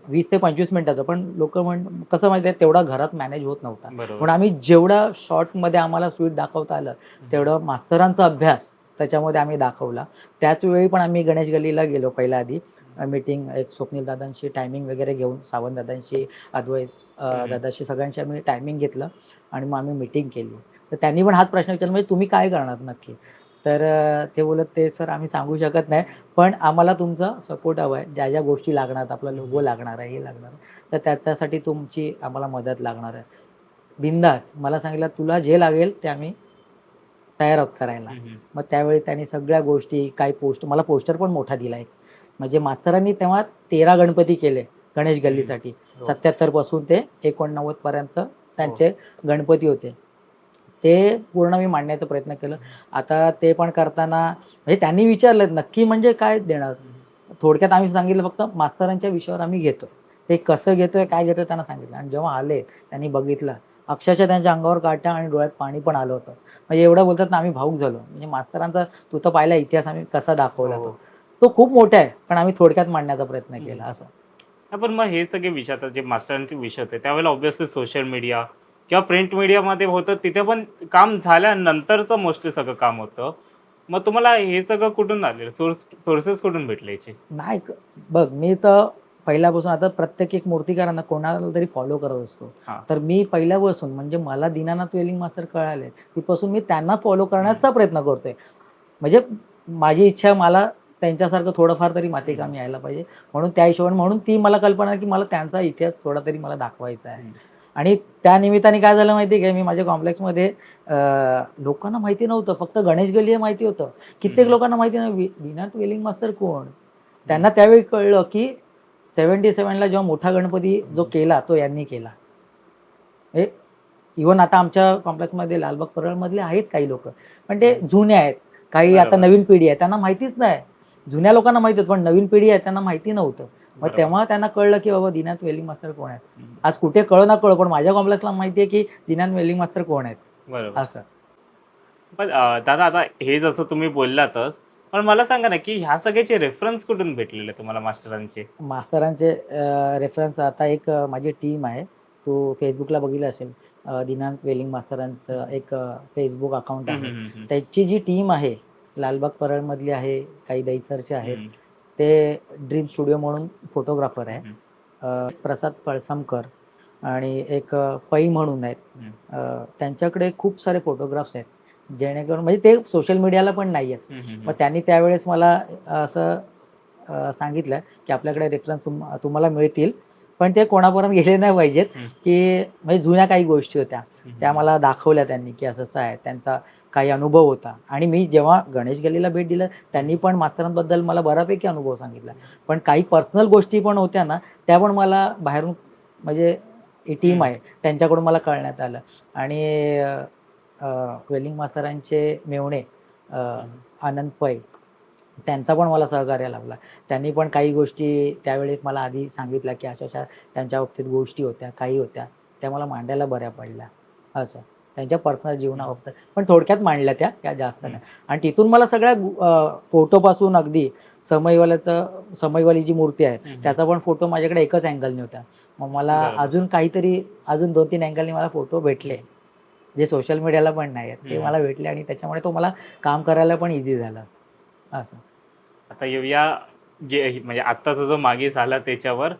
20 ते 25 मिनिटाचा. पण लोकं कसं माहिती आहे तेवढा घरात मॅनेज होत नव्हता. म्हणून आम्ही जेवढा शॉर्टमध्ये आम्हाला स्वीट दाखवता आलं, तेवढं मास्तरांचा अभ्यास त्याच्यामध्ये आम्ही दाखवला. त्याच वेळी पण आम्ही गणेश गल्लीला गेलो पहिल्या आधी. मीटिंग एक स्वप्नील दादांशी टायमिंग वगैरे घेऊन, सावंत दादांशी, अद्वैत दादाशी सगळ्यांशी आम्ही टायमिंग घेतलं आणि मग आम्ही मीटिंग केली. तर त्यांनी पण हाच प्रश्न विचारला, म्हणजे तुम्ही काय करणार नक्की? तर ते बोलत, "ते सर आम्ही सांगू शकत नाही, पण आम्हाला तुमचा सपोर्ट हवा आहे. ज्या गोष्टी लागणार आहेत, आपला लोगो लागणार आहे, हे लागणार आहे, तर त्याच्यासाठी तुमची आम्हाला मदत लागणार आहे. बिनधास्त मला सांगितलं, तुला जे लागेल ते आम्ही तयार आहोत करायला." मग त्यावेळी त्यांनी सगळ्या गोष्टी, काही मला पोस्टर पण मोठा दिला एक. म्हणजे मास्तरांनी तेव्हा 13 गणपती केले गणेश गल्लीसाठी. 77 पासून ते 89 पर्यंत त्यांचे गणपती होते. ते पूर्ण मी मांडण्याचा प्रयत्न केला. आता ते पण करताना म्हणजे त्यांनी विचारलं, "नक्की म्हणजे काय देणार?" थोडक्यात आम्ही सांगितलं, फक्त मास्तरांच्या विषयावर आम्ही घेतोय. ते कसं घेतोय, काय घेतोय त्यांना सांगितलं. आणि जेव्हा आले, त्यांनी बघितलं, अक्षरशः त्यांच्या अंगावर काटा आणि डोळ्यात पाणी पण आलं होतं. म्हणजे एवढं बोलतात ना, आम्ही भावूक झालो. म्हणजे मास्तरांचा तू तर पाहिला इतिहास आम्ही कसा दाखवला तो. तो खूप मोठा आहे, पण आम्ही थोडक्यात मांडण्याचा प्रयत्न केला असं. पण मग हे सगळे विषय आता जे मास्टरांचे विषय होते त्यावेळेला ऑब्व्हियसली सोशल मीडिया किंवा प्रिंट मीडियामध्ये होतं तिथे पण काम झाल्यानंतरचं मोस्टली सगळं काम होतं. मग तुम्हाला हे सगळं कुठून आलेलं? सोर्सेस कुठून भेटले याचे? नाही बघ, मी तर पहिल्यापासून आता प्रत्येक एक मूर्तिकारांना कोणाला तरी फॉलो करत असतो. हां. तर मी पहिल्यापासून म्हणजे मला दीनानाथ वेलिंग मास्तर कळाले, तिथपासून मी त्यांना फॉलो करण्याचा प्रयत्न करतोय. म्हणजे माझी इच्छा आहे, मला त्यांच्यासारखं थोडंफार तरी मातीकाम यायला पाहिजे. म्हणून त्या हिशोबाने, म्हणून ती मला कल्पना आहे, की मला त्यांचा इतिहास थोडा तरी मला दाखवायचा आहे. आणि त्या निमित्ताने काय झालं माहिती आहे का, मी माझ्या कॉम्प्लेक्समध्ये लोकांना माहिती नव्हतं. फक्त गणेश गल्ली हे माहिती होतं. कित्येक लोकांना माहिती नाही दीनानाथ वेलिंग मास्तर कोण? त्यांना त्यावेळी कळलं, की 77ला जेव्हा मोठा गणपती जो केला, तो यांनी केला. म्हणजे इव्हन आता आमच्या कॉम्प्लेक्समध्ये लालबाग परळमधले आहेत काही लोकं, पण ते जुने आहेत. काही आता बरोबर. नवीन पिढी आहे, त्यांना माहितीच नाही. जुन्या लोकांना माहिती होतं, पण नवीन पिढी आहे त्यांना माहिती नव्हतं. मग बरोबर. तेव्हा त्यांना कळलं, की बाबा दीनानाथ वेलिंग मास्तर कोण आहेत. आज कुठे कळो ना कळो, पण माझ्या कॉम्प्लेक्सला माहिती आहे, की दीनानाथ वेलिंग मास्तर कोण आहेत, बरोबर. असं. पण दादा आता हे जसं तुम्ही बोललातच, पण मला सांगा ना, की ह्या सगळ्याचे रेफरन्स कुठून भेटलेले तुम्हाला मास्टरांचे? मास्तरांचे रेफरन्स आता एक माझी टीम आहे. तू Facebookला बघितलं असेल. दिनांक वेलिंग मास्तरांचं एक Facebook अकाउंट आहे. त्याची जी टीम आहे, लालबाग परळमधली आहे, काही दहिसरचे आहेत. ते ड्रीम स्टुडिओ म्हणून फोटोग्राफर आहे. प्रसाद पळसमकर आणि एक पै म्हणून आहेत. त्यांच्याकडे खूप सारे फोटोग्राफ्स आहेत. जेणेकरून म्हणजे ते सोशल मीडियाला पण नाही आहेत. मग त्यांनी त्यावेळेस मला असं सांगितलं, की आपल्याकडे रेफरन्स तुम्हाला मिळतील, पण ते कोणापर्यंत गेले नाही पाहिजेत, की म्हणजे जुन्या काही गोष्टी होत्या. त्या मला दाखवल्या त्यांनी, की असं-असं आहे. त्यांचा काही अनुभव होता आणि मी जेव्हा गणेश गल्लीला भेट दिलं, त्यांनी पण मास्तरांबद्दल मला बऱ्यापैकी अनुभव सांगितला. पण काही पर्सनल गोष्टी पण होत्या ना, त्या पण मला बाहेरून म्हणजे ही टीम आहे, त्यांच्याकडून मला कळण्यात आलं. आणि वेलिंग मास्तरांचे मेव्हणे आनंद पै, त्यांचा पण मला सहकार्य लाभला. त्यांनी पण काही गोष्टी त्यावेळी मला आधी सांगितल्या, की अशा-अशा त्यांच्या बाबतीत गोष्टी होत्या, काही होत्या. त्या मला मांडायला बऱ्या पडल्या, असं. त्यांच्या पर्सनल जीवनाबाबत. पण थोडक्यात मांडल्या त्या जास्त नाही. आणि तिथून मला सगळ्या फोटोपासून अगदी समईवाली जी मूर्ती आहे, त्याचा पण फोटो माझ्याकडे एकच अँगलने होता. मग मला बरोबर. अजून काहीतरी 2-3 अँगलने मला फोटो भेटले. जे सोशल मीडियाला पण नाही आहेत ते हम्म. मला भेटले आणि त्याच्यामुळे तो मला काम करायला पण इझी झालं असं. आता येऊया म्हणजे आत्ताचा जो मागे झाला त्याच्यावर.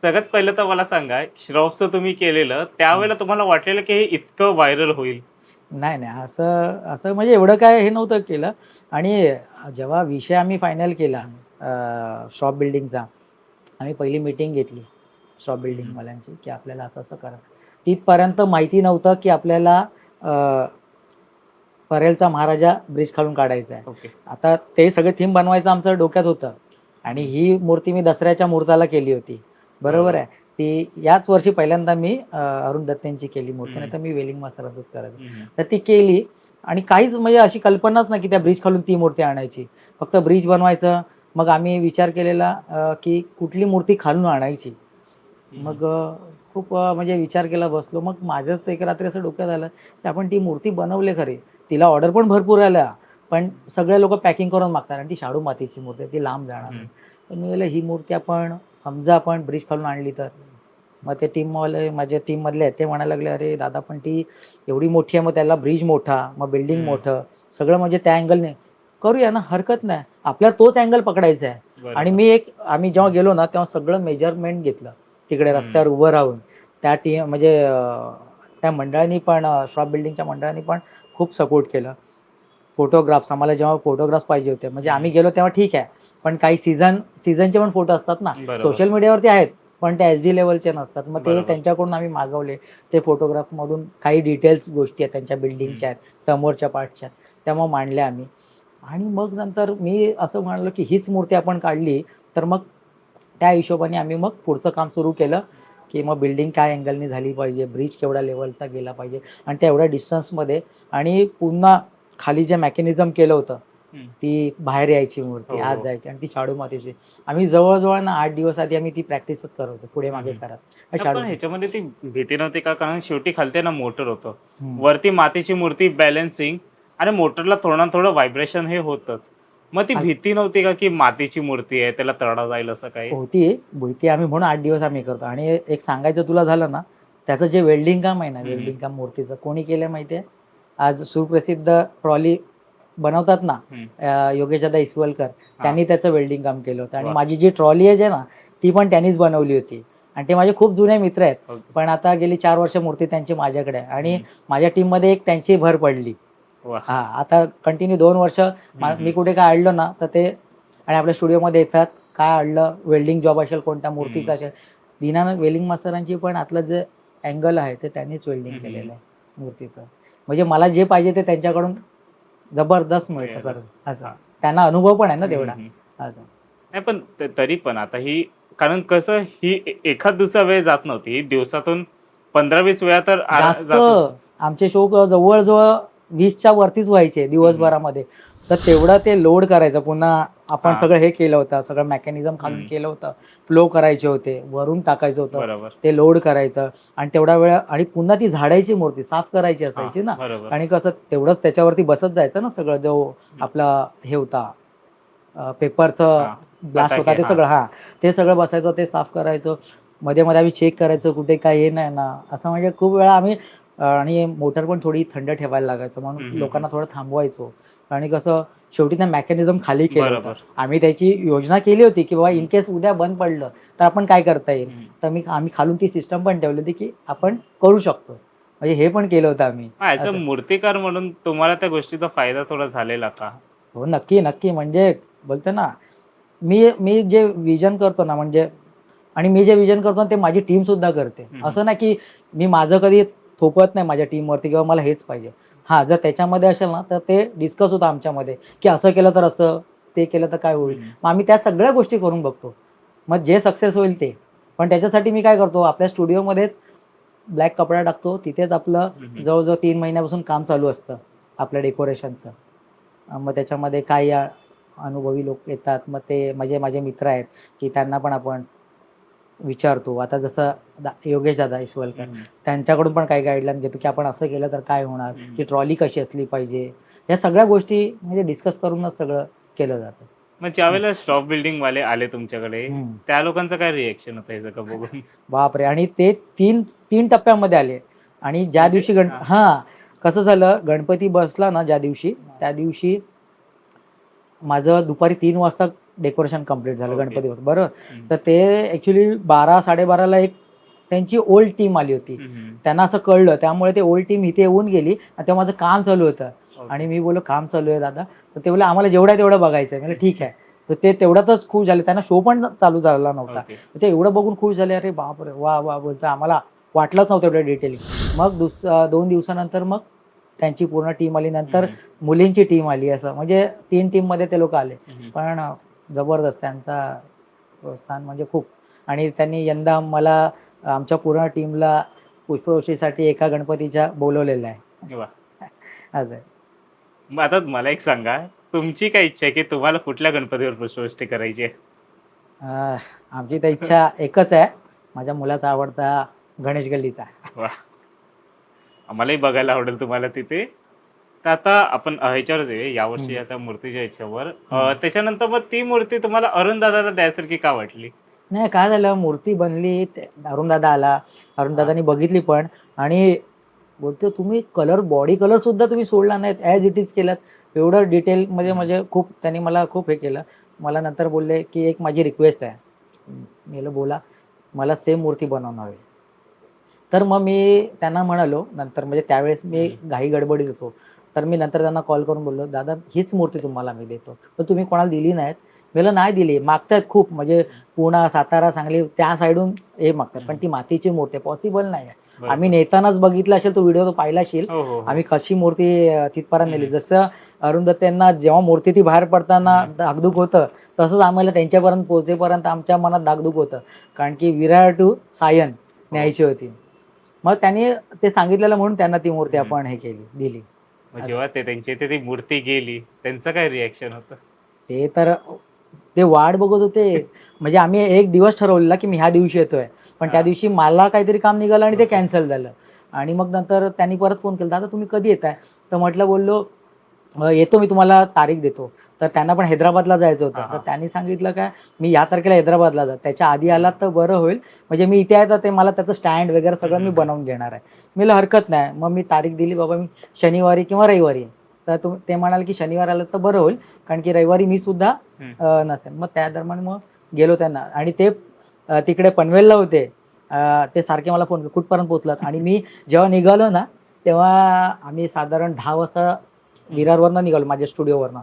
सगळ्यात पहिलं तर मला सांगा, श्रॉफचं तुम्ही केलेलं त्यावेळेला तुम्हाला वाटलेलं की हे इतकं व्हायरल होईल? नाही, नाही. असं असं म्हणजे एवढं काय हे नव्हतं केलं आणि जेव्हा विषय आम्ही फायनल केला शॉप बिल्डिंगचा, आम्ही पहिली मीटिंग घेतली शॉप बिल्डिंगवाल्यांची, की आपल्याला असं-असं करायचं. तिथपर्यंत माहिती नव्हतं, की आपल्याला अ, परेलचा महाराजा ब्रिज खालून काढायचा आहे. ओके. आता ते सगळे थीम बनवायचं आमचं डोक्यात होतं आणि ही मूर्ती मी दसऱ्याच्या मुहूर्ताला केली होती. बरोबर आहे. ती याच वर्षी पहिल्यांदा मी अरुण दत्तेंची केली मूर्ती, नाहीतर मी वेलिंग मास्तराचंच करायचो. तर ती केली आणि काहीच म्हणजे अशी कल्पनाच नाही, की त्या ब्रिज खालून ती मूर्ती आणायची. फक्त ब्रिज बनवायचं. मग आम्ही विचार केलेला की कुठली मूर्ती खालून आणायची. मग खूप म्हणजे विचार केला बसलो. मग माझंच एक रात्री असं डोक्यात आलं, की आपण ती मूर्ती बनवली खरी. तिला ऑर्डर पण भरपूर आल्या. पण सगळे लोकं पॅकिंग करून मागतात आणि ती शाडू मातीची मूर्ती आहे, ती लांब जाणार नाही. तर मी बोललं ही मूर्ती आपण समजा आपण ब्रिज खालून आणली तर? मग ते टीमवाले माझ्या टीममधले आहेत ते म्हणायला लागले, "अरे दादा पण ती एवढी मोठी आहे, मग त्याला ब्रिज मोठा, मग बिल्डिंग मोठं, सगळं म्हणजे त्या अँगलने करूया ना, हरकत नाही. आपल्याला तोच अँगल पकडायचा आहे." आणि आम्ही जेव्हा गेलो ना, तेव्हा सगळं मेजरमेंट घेतलं. तिकडे रस्त्यावर उभं राहून. त्या टीम म्हणजे त्या मंडळाने पण शॉप बिल्डिंगच्या मंडळाने पण खूप सपोर्ट केलं. फोटोग्राफ्स आम्हाला जेव्हा फोटोग्राफ्स पाहिजे होते, म्हणजे आम्ही गेलो तेव्हा ठीक आहे. पण काही सीझनचे पण फोटो असतात ना, बरोबर. सोशल मीडियावरती आहेत, पण ते एच-डी लेव्हलचे नसतात. मग ते बरोबर. त्यांच्याकडून आम्ही मागवले. ते फोटोग्राफमधून काही डिटेल्स गोष्टी आहेत त्यांच्या बिल्डिंगच्या आहेत, समोरच्या पार्टच्या आहेत, त्या मग मांडल्या आम्ही. आणि मग नंतर मी असं म्हणालो, की हीच मूर्ती आपण काढली, तर मग त्या हिशोबाने आम्ही मग पुढचं काम सुरू केलं, की मग बिल्डिंग काय अँगलनी झाली पाहिजे, ब्रिज केवढ्या लेव्हलचा गेला पाहिजे आणि तेवढ्या डिस्टन्समध्ये आणि पुन्हा खाली जे मेकॅनिझम केलं होतं, ती बाहेर यायची मूर्ती, हो, आत हो. जायची आणि ती शाडू मातीची. आम्ही जवळ-जवळ ना 8 दिवस आधी आम्ही ती प्रॅक्टिसच करत होतो, पुढे-मागे करत. शाडू पण ह्याच्यामध्ये ती भीती नव्हती का? कारण शेवटी खालती ना मोटर होतं. हं. वरती मातीची मूर्ती बॅलन्सिंग आणि मोटरला थोडं ना थोडं व्हायब्रेशन हे होतंच. मग ती आल भीती नव्हती का, की मातीची मूर्ती आहे त्याला तडा जाईल असं काही? भीती आम्ही म्हणून 8 दिवस आम्ही करतो आणि एक सांगायचं तुला झालं ना, त्याचं जे वेल्डिंग काम आहे ना, वेल्डिंग काम मूर्तीचं कोणी केलंय माहिती आहे? आज सुप्रसिद्ध ट्रॉली बनवतात ना, योगेशदादा इसवलकर, त्यांनी त्याचं वेल्डिंग काम केलं होतं आणि वाह! माझी जी ट्रॉली आहे ना, ती पण त्यांनीच बनवली होती आणि ते माझे खूप जुने मित्र आहेत. ओके. पण आता गेली 4 वर्ष मूर्ती त्यांची माझ्याकडे आहे आणि हं. माझ्या टीममध्ये एक त्यांची भर पडली. वाह! हां, आता कंटिन्यू 2 वर्ष मी कुठे काय अडलो ना, तर ते आणि आपल्या स्टुडिओमध्ये येतात. काय अडलं, वेल्डिंग जॉब असेल, कोणत्या मूर्तीचा असेल, दीनानाथ वेल्डिंग मास्तरांची पण आतलं जे अँगल आहे, ते त्यांनीच वेल्डिंग केलेलं आहे मूर्तीचं. म्हणजे मला जे पाहिजे ते त्यांच्याकडून जबरदस्त मिळतं मिळालं. करून असं. हां. त्यांना अनुभव पण आहे ना हं, हं, तेवढा हं. असं. नाही पण तरी पण आता ही कारण कसं ही एखाद दुसरा वेळ जात नव्हती. ही दिवसातून 15-20 वेळा तर जास्त जातच. आमचे शो जवळ-जवळ 20च्या वरतीच व्हायचे दिवसभरामध्ये. तर तेवढं ते लोड करायचं. पुन्हा आपण हां. सगळं हे केलं होतं, सगळं मेकॅनिझम खालून केलं होतं. फ्लो करायचे होते, वरून टाकायचं होतं. बरोबर. ते लोड करायचं आणि तेवढा वेळ आणि पुन्हा ती झाडायची मूर्ती, साफ करायची हां, असायची ना बरोबर. आणि कसं तेवढंच त्याच्यावरती बसत जायचं ना सगळं जो आपला हे होता पेपरचं हां, ब्लास्ट होता फटाके. ते हां. सगळं हां, ते सगळं बसायचं, ते साफ करायचं. मध्ये-मध्ये आम्ही चेक करायचो कुठे काही हे नाही ना, असं म्हणजे खूप वेळा आम्ही आणि मोटर पण थोडी थंड ठेवायला लागायचं म्हणून लोकांना थोडं थांबवायचो आणि कसं शेवटी ते मेकॅनिझम खाली केलं होतं. बरोबर. आम्ही त्याची योजना केली होती, की बाबा इन केस उद्या बंद पडलं, तर आपण काय करता येईल? हं. तर आम्ही खालून ती सिस्टम पण ठेवली होती, की आपण करू शकतो. म्हणजे हे पण केलं होतं आम्ही ॲज अ असं. मूर्तिकार म्हणून तुम्हाला त्या गोष्टीचा फायदा थोडा झालेला का? हो, नक्की, नक्की. म्हणजे बोलतो ना, मी मी जे विजन करतो ना म्हणजे आणि मी जे विजन करतो ना, ते माझी टीमसुद्धा करते. असं नाही, की मी माझं कधी थोपवत नाही माझ्या टीमवरती किंवा मला हेच पाहिजे. हां, जर त्याच्यामध्ये असेल ना, तर ते डिस्कस होतं आमच्यामध्ये, की असं केलं तर असं, ते केलं तर काय होईल? मग आम्ही त्या सगळ्या गोष्टी करून बघतो. मग जे सक्सेस होईल ते. पण त्याच्यासाठी मी काय करतो, आपल्या स्टुडिओमध्येच ब्लॅक कपडा टाकतो. तिथेच आपलं जवळ-जवळ 3 महिन्यापासून काम चालू असतं, आपलं डेकोरेशनचं. मग त्याच्यामध्ये काही अनुभवी लोक येतात. मग ते माझे माझे मित्र आहेत, की त्यांना पण आपण विचारतो. आता जसं योगेश दादा इसवलकर, त्यांच्याकडून पण काही गाईडलाईन घेतो, की आपण असं केलं तर काय होणार? की ट्रॉली कशी असली पाहिजे? या सगळ्या गोष्टी म्हणजे डिस्कस करूनच सगळं केलं जातं. मग ज्यावेळेला स्टॉप बिल्डिंग वाले आले तुमच्याकडे, हं. त्या लोकांचं काय रिएक्शन होतं हे सगळं बघून? बापरे! आणि ते 3 टप्प्यामध्ये आले. आणि ज्या म्हणजे दिवशी हा. हां, कसं झालं गणपती बसला ना ज्या दिवशी, त्या दिवशी माझं दुपारी 3 वाजता डेकोरेशन कंप्लीट झालं ओके. गणपती बसला बरोबर. हम्म. तर ते ॲक्चुअली 12-12:30ला एक त्यांची ओल्ड टीम आली होती. हम्म. त्यांना असं कळलं त्यामुळे ते ओल्ड टीम इथे येऊन गेली आणि तेव्हा माझं काम चालू होतं. ओके. आणि मी बोललो, "काम चालू आहे दादा." तर ते बोलले, "आम्हाला जेवढं आहे तेवढं बघायचं आहे." म्हणलं, "ठीक आहे." तर ते तेवढ्यातच खुश झाले. त्यांना शो पण चालू झाला नव्हता. ओके. तर ते एवढं बघून खुश झाले, "अरे बापरे! वाह, वाह!" बोलतात, "आम्हाला वाटलंच नव्हतं एवढं डिटेलिंग." मग 2 दिवसानंतर मग त्यांची पूर्ण टीम आली. नंतर मुलींची टीम आली. असं म्हणजे 3 टीममध्ये ते लोकं आले. पण जबरदस्त त्यांचा प्रोत्साहन म्हणजे खूप. आणि त्यांनी यंदा मला आमच्या पूर्ण टीमला पुष्पवृष्टीसाठी एका गणपतीच्या बोलवलेलं आहे. वा. असं आहे. मग आता मला एक सांगा, तुमची काय इच्छा आहे की तुम्हाला कुठल्या गणपतीवर पुष्पवृष्टी करायची आहे? आमची तर इच्छा एकच आहे. माझ्या मुलाचा आवडता गणेश गल्लीचा. वा. आम्हालाही बघायला आवडेल तुम्हाला तिथे. तर आता आपण ह्याच्यावरच आहे यावर्षी हं, आता मूर्तीच्या ह्याच्यावर. हं. त्याच्यानंतर मग ती मूर्ती तुम्हाला अरुणदादाला द्यायसारखी का वाटली? नाही काय झालं मूर्ती बनली अरुणदादा आला. हां. अरुणदादांनी बघितली पण आणि बोलतो तुम्ही बॉडी कलर सुद्धा तुम्ही सोडला नाहीत. ॲज इट इज केलात. एवढं डिटेलमध्ये म्हणजे खूप त्यांनी मला खूप हे केलं. मला नंतर बोलले, की "एक माझी रिक्वेस्ट आहे." मी म्हटलं, "बोला." "मला सेम मूर्ती बनवणार आहे." तर मग मी त्यांना म्हणालो नंतर म्हणजे त्यावेळेस मी घाई गडबडीत होतो. तर मी नंतर त्यांना कॉल करून बोललो, "दादा हीच मूर्ती तुम्हाला मी देतो. पण तुम्ही कोणाला दिली नाहीत." मी म्हटलं, "नाही दिली. मागतायत खूप म्हणजे पुणा, सातारा, सांगली त्या साइडहून हे मागतात. पण ती मातीची मूर्ती आहे. पॉसिबल नाही आहे." आम्ही बरोबर. नेतानाच बघितला असेल तो व्हिडिओ पाहिला असेल. हो, हो, हो. आम्ही कशी मूर्ती तिथपर्यंत नेली. हं. जसं अरुंधत्यांना जेव्हा मूर्ती ती बाहेर पडताना हं. धाकधूक होतं, तसंच आम्हाला त्यांच्यापर्यंत पोहोचेपर्यंत आमच्या मनात धाकधूक होतं. कारण की विरार टू सायन हो. न्यायची होती. मग त्यांनी ते सांगितलेलं म्हणून त्यांना ती मूर्ती हं. आपण हे केली, दिली. मग असं. जेव्हा ते त्यांच्या इथे ती मूर्ती गेली, त्यांचं काय रिएक्शन होतं? ते तर ते वाट बघत होते. म्हणजे आम्ही एक दिवस ठरवलेला, की मी ह्या दिवशी येतोय. पण त्या हां. दिवशी मला काहीतरी काम निघालं आणि ते ओके. कॅन्सल झालं. आणि मग नंतर त्यांनी परत फोन केला, "दादा तुम्ही कधी येताय?" तर बोललो, येतो मी तुम्हाला तारीख देतो." तर त्यांना पण हैदराबादला जायचं होतं. हां, तर हां. त्यांनी सांगितलं काय, "मी या तारखेला हैदराबादला जा. त्याच्या आधी हं. आलात तर बरं होईल. म्हणजे मी इथे आहे तर ते मला त्याचं स्टँड वगैरे हं, सगळं मी हं, हं. बनवून देणार आहे." मी म्हटलं, "हरकत नाही." मग मी तारीख दिली, "बाबा मी शनिवारी किंवा रविवारी येईन." तर ते म्हणाले, की "शनिवारी आलात तर बरं होईल." कारण की रविवारी मी सुद्धा हं. नसेन. मग त्या दरम्यान मग गेलो त्यांना आणि ते तिकडे पनवेलला होते. ते सारखे मला फोन कुठपर्यंत पोहोचलात? आणि मी जेव्हा निघालो ना, तेव्हा आम्ही साधारण 10 वाजता हं. विरारवरनं निघालो माझ्या स्टुडिओवरनं.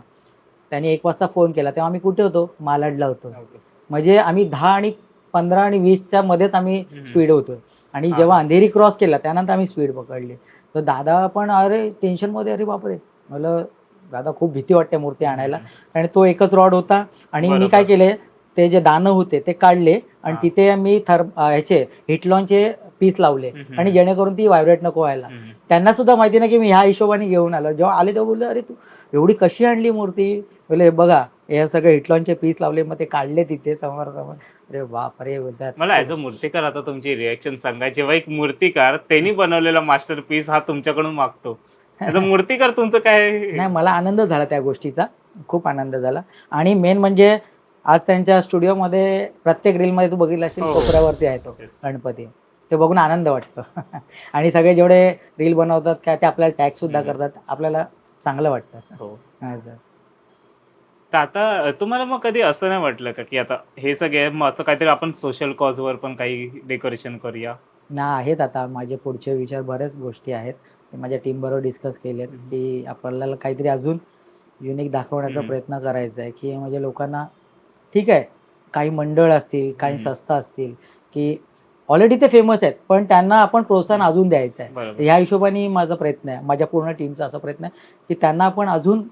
त्यांनी 1 वाजता फोन केला. तेव्हा आम्ही कुठे होतो? मालाडला होतो. ओके. म्हणजे आम्ही 10 आणि 15 आणि 20च्या मध्येच आम्ही हं, हं. स्पीड होतोय. आणि हां, जेव्हा हां. अंधेरी क्रॉस केला त्यानंतर आम्ही स्पीड पकडली. तर दादा पण अरे टेन्शनमध्ये, "अरे बापरे!" म्हणलं, "दादा खूप भीती वाटते मूर्ती हं, हं, आणायला." हं. आणि तो एकच रॉड होता आणि मी काय बरोबर. केले, ते जे दाणं होते ते काढले आणि हां. तिथे मी ह्याचे हिटलॉनचे पीस लावले हं, हं, आणि हं. जेणेकरून ती व्हायब्रेट नको व्हायला. हं, हं. त्यांना सुद्धा माहिती नाही की मी ह्या हिशोबाने घेऊन आलो. जेव्हा आले तेव्हा बोलले, "अरे तू एवढी कशी आणली मूर्ती?" बोलले, "हे बघा, हे सगळे हिटलॉनचे पीस लावले." मग ते काढले तिथे समोरासमोर. अरे बापरे! बोलतात. मला ॲज अ मूर्तिकार आता तुमची रिएक्शन सांगा. जेव्हा एक मूर्तिकार त्यांनी बनवलेला मास्टरपीस हा तुमच्याकडून मागतो. ॲज अ मूर्तिकार तुमचं काय? नाही मला आनंद झाला त्या गोष्टीचा. खूप आनंद झाला आणि मेन म्हणजे आज त्यांच्या स्टुडिओमध्ये प्रत्येक रीलमध्ये तू बघितलं असेल हो, हो. कोपऱ्यावरती आहे तो येस. गणपती. ते बघून आनंद वाटतो. आणि सगळे जेवढे रील बनवतात काय ते आपल्याला टॅग सुद्धा हं, हं. करतात. आपल्याला चांगलं वाटतं. हो. असं. तर आता तुम्हाला मग कधी असं नाही वाटलं का, की आता हे सगळे मग असं काहीतरी आपण सोशल कॉजवर पण काही डेकोरेशन करूया? आहेत आता माझे पुढचे विचार बऱ्याच गोष्टी आहेत. ते माझ्या टीमबरोबर डिस्कस केलेत, हं, हं. की आपल्याला काहीतरी अजून युनिक हं, दाखवण्याचा हं. प्रयत्न करायचा आहे, की म्हणजे लोकांना ठीक आहे, काही मंडळ असतील, हं, काही हं. संस्था असतील, की ऑलरेडी ते फेमस आहेत, पण त्यांना आपण प्रोत्साहन हं. अजून द्यायचं आहे. तर बरोबर. ह्या हिशोबाने माझा प्रयत्न आहे. माझ्या पूर्ण टीमचा असा प्रयत्न आहे, की त्यांना आपण अजून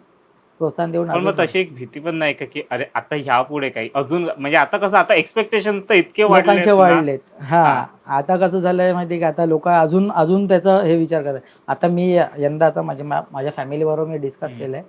प्रोत्साहन देऊन पण मग अजून तशी एक भीती पण नाही का, की अरे आता ह्यापुढे काही अजून म्हणजे आता कसं आता एक्स्पेक्टेशन्स तर इतके लोकांचे वाढलेत ना. वाढलेत. हां. हां, आता कसं झालंय माहिती आहे का, आता लोकं अजून अजून त्याचा हे विचार करतात. आता मी यंदा आता माझ्या फॅमिलीबरोबर मी डिस्कस हं. केलंय,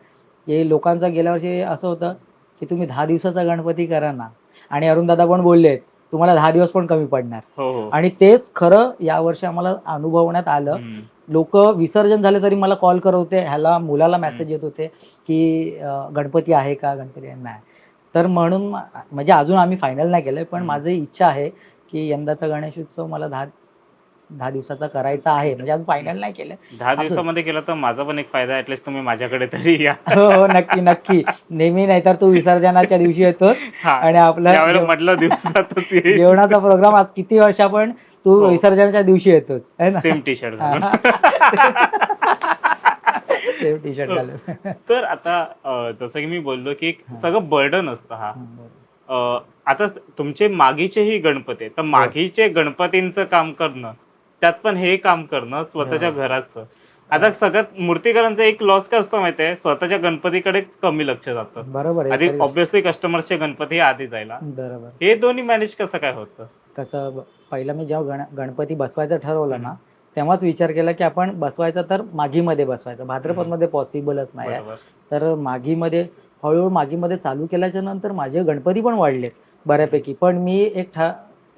की लोकांचं गेल्या वर्षी असं होतं, की तुम्ही 10 दिवसाचा गणपती करा ना आणि अरुणदादा पण बोललेत, तुम्हाला 10 दिवस पण कमी पडणार. हो, हो. आणि तेच खरं यावर्षी आम्हाला अनुभवण्यात आलं. हं, लोकं विसर्जन झाले तरी मला कॉल करत होते. मुलाला हं. मेसेज येत होते, की गणपती आहे का? गणपती आहे? नाही. तर म्हणून म्हणजे अजून आम्ही फायनल नाही केलंय, पण हं. माझी इच्छा आहे, की यंदाचा गणेशोत्सव मला 10 दिवसाचा करायचा आहे, म्हणजे अजून फायनल नाही केलं. 10 दिवसामध्ये केलं तर माझा पण एक फायदा, ऍटलीस्ट तुम्ही माझ्याकडे तरी या. हो, हो. नक्की, नक्की. नेहमी नाहीतर तू विसर्जनाच्या दिवशी येतोस हा, आणि आपलं त्यावेळेला मधल्या दिवसातच जेवणाचा प्रोग्राम आज किती वर्ष पण तू हो. विसर्जनाच्या दिवशी येतोस, है ना? सेम टी शर्ट घालून. सेम टी शर्ट हो. घालून. तर आता जसं की मी बोललो की एक हा. सगळं बर्डन असतं हा. हं, बरोबर. आता तुमचे मागीचेही गणपती आहेत, तर मागीचे गणपतींचं काम करणं, त्यात पण हे काम करणं स्वतःच्या हो. घराचं. आता सगळ्यात मूर्तिकारांचा एक लॉस काय असतो माहितीये, स्वतःच्या गणपतीकडेच कमी लक्ष जातं. बरोबर आहे. आधी तरी ऑब्व्हियसली कस्टमर्सचे गणपती हे आधी जायला. बरोबर. हे दोन्ही मॅनेज कसं काय होतं? पहिलं मी जेव्हा गणपती बसवायचं ठरवलं ना, हम्म. तेव्हाच विचार केला की आपण बसवायचं तर माघीमध्ये बसवायचं. भाद्रपदमध्ये पॉसिबलच नाही आहे. बरोबर. तर माघीमध्ये हळूहळू माघीमध्ये चालू केल्याच्या नंतर माझे गणपती पण वाढले बऱ्यापैकी. पण मी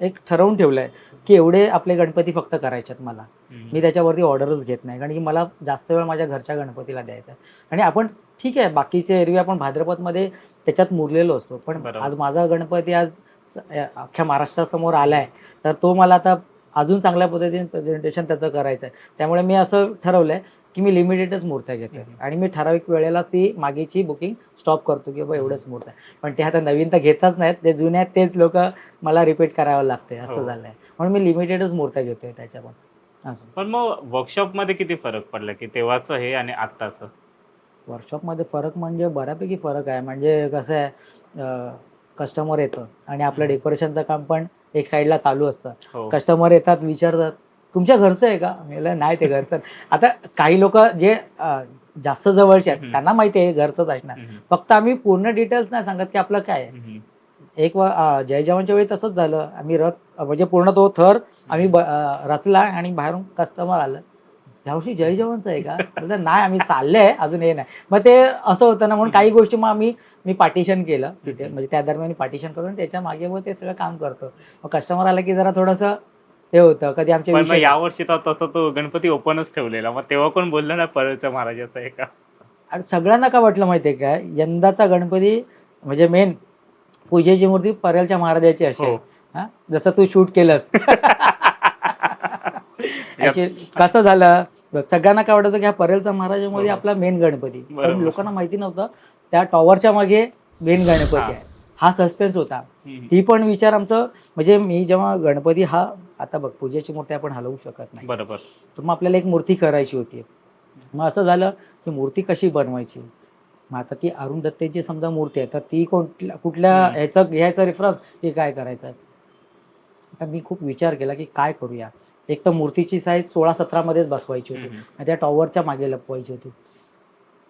एक ठरवून ठेवलंय की एवढे आपले गणपती फक्त करायचे आहेत मला. मी त्याच्यावरती ऑर्डरच घेत नाही, कारण की मला जास्त वेळ माझ्या घरच्या गणपतीला द्यायचा आहे. आणि आपण ठीक आहे, बाकीचे एरवी आपण भाद्रपदमध्ये त्याच्यात मुरलेलो असतो, पण बरोबर. आज माझा गणपती अख्ख्या महाराष्ट्रासमोर आलाय, तर तो मला आता अजून चांगल्या पद्धतीने प्रेझेंटेशन त्याचं करायचं आहे. त्यामुळे मी असं ठरवलंय की मी लिमिटेडच मूर्त्या घेतोय आणि मी ठराविक वेळेला ती मागेची बुकिंग स्टॉप करतो की बाबा एवढंच मूर्त आहे. पण ते आता नवीन तर घेतच नाहीत, ते जुने आहेत तेच लोक मला रिपीट करावं लागते, असं हो. झालंय. म्हणून मी लिमिटेडच मूर्त्या घेतोय त्याच्या पण असं. पण मग वर्कशॉपमध्ये किती फरक पडला की तेव्हाचं हे आणि आत्ताचं? वर्कशॉपमध्ये फरक म्हणजे बऱ्यापैकी फरक आहे. म्हणजे कसं आहे, कस्टमर येतं आणि आपलं डेकोरेशनचं काम पण एक साईडला चालू असतं. हो. कस्टमर येतात, विचारतात, तुमच्या घरचं आहे का? मी म्हणलं, नाही ते घरचं. आता काही लोक जे जास्त जवळचे आहेत त्यांना माहिती आहे हे घरचंच असणार. फक्त आम्ही पूर्ण डिटेल्स नाही सांगत की आपलं काय आहे. जय जवानच्या वेळी तसंच झालं. आम्ही रथ म्हणजे पूर्ण तो थर आम्ही रचला आणि बाहेरून कस्टमर आलं, यावर्षी जय जवानचं आहे का? म्हटलं, नाही आम्ही चाललंय, अजून हे नाही. मग ते असं होतं ना, म्हणून काही गोष्टी मग मी पार्टिशन केलं तिथे, म्हणजे त्या दरम्यान मी पार्टिशन करून त्याच्या मागे मग ते सगळं काम करतो. मग कस्टमर आलं की जरा थोडंसं हे होतं, कधी आमच्या पण मग विषय यावर्षी तर तसं तो गणपती ओपनच ठेवलेला, मग तेव्हा कोण बोललं ना परळच्या महाराजाचा आहे का? आणि सगळ्यांना काय वाटलं माहितीये का, यंदाचा गणपती म्हणजे मेन पूजेची मूर्ती परेलच्या महाराजाची असेल. हो. हा, जसं तू शूट केलंस. कसं झालं, सगळ्यांना काय वाटतं की हा परेलचा महाराजामध्ये हो. आपला मेन गणपती, पण बरोबर. लोकांना माहिती नव्हतं त्या टॉवरच्या मागे मेन गणपती हा. आहे. हा सस्पेन्स होता. ती पण विचार आमचं, म्हणजे मी जेव्हा गणपती हा, आता बघ पूजेची मूर्ती आपण हलवू शकत नाही, बरोबर. तर मग आपल्याला एक मूर्ती करायची होती. मग असं झालं की मूर्ती कशी बनवायची. मग आता ती अरुण दत्तेची समजा मूर्ती आहे, तर ती कुठल्या ह्याचं घ्यायचं रेफरन्स, की काय करायचं. आता मी खूप विचार केला की काय करूया. एक तर मूर्तीची साईज 16-17 मध्येच बसवायची होती आणि त्या टॉवरच्या मागे लपवायची होती.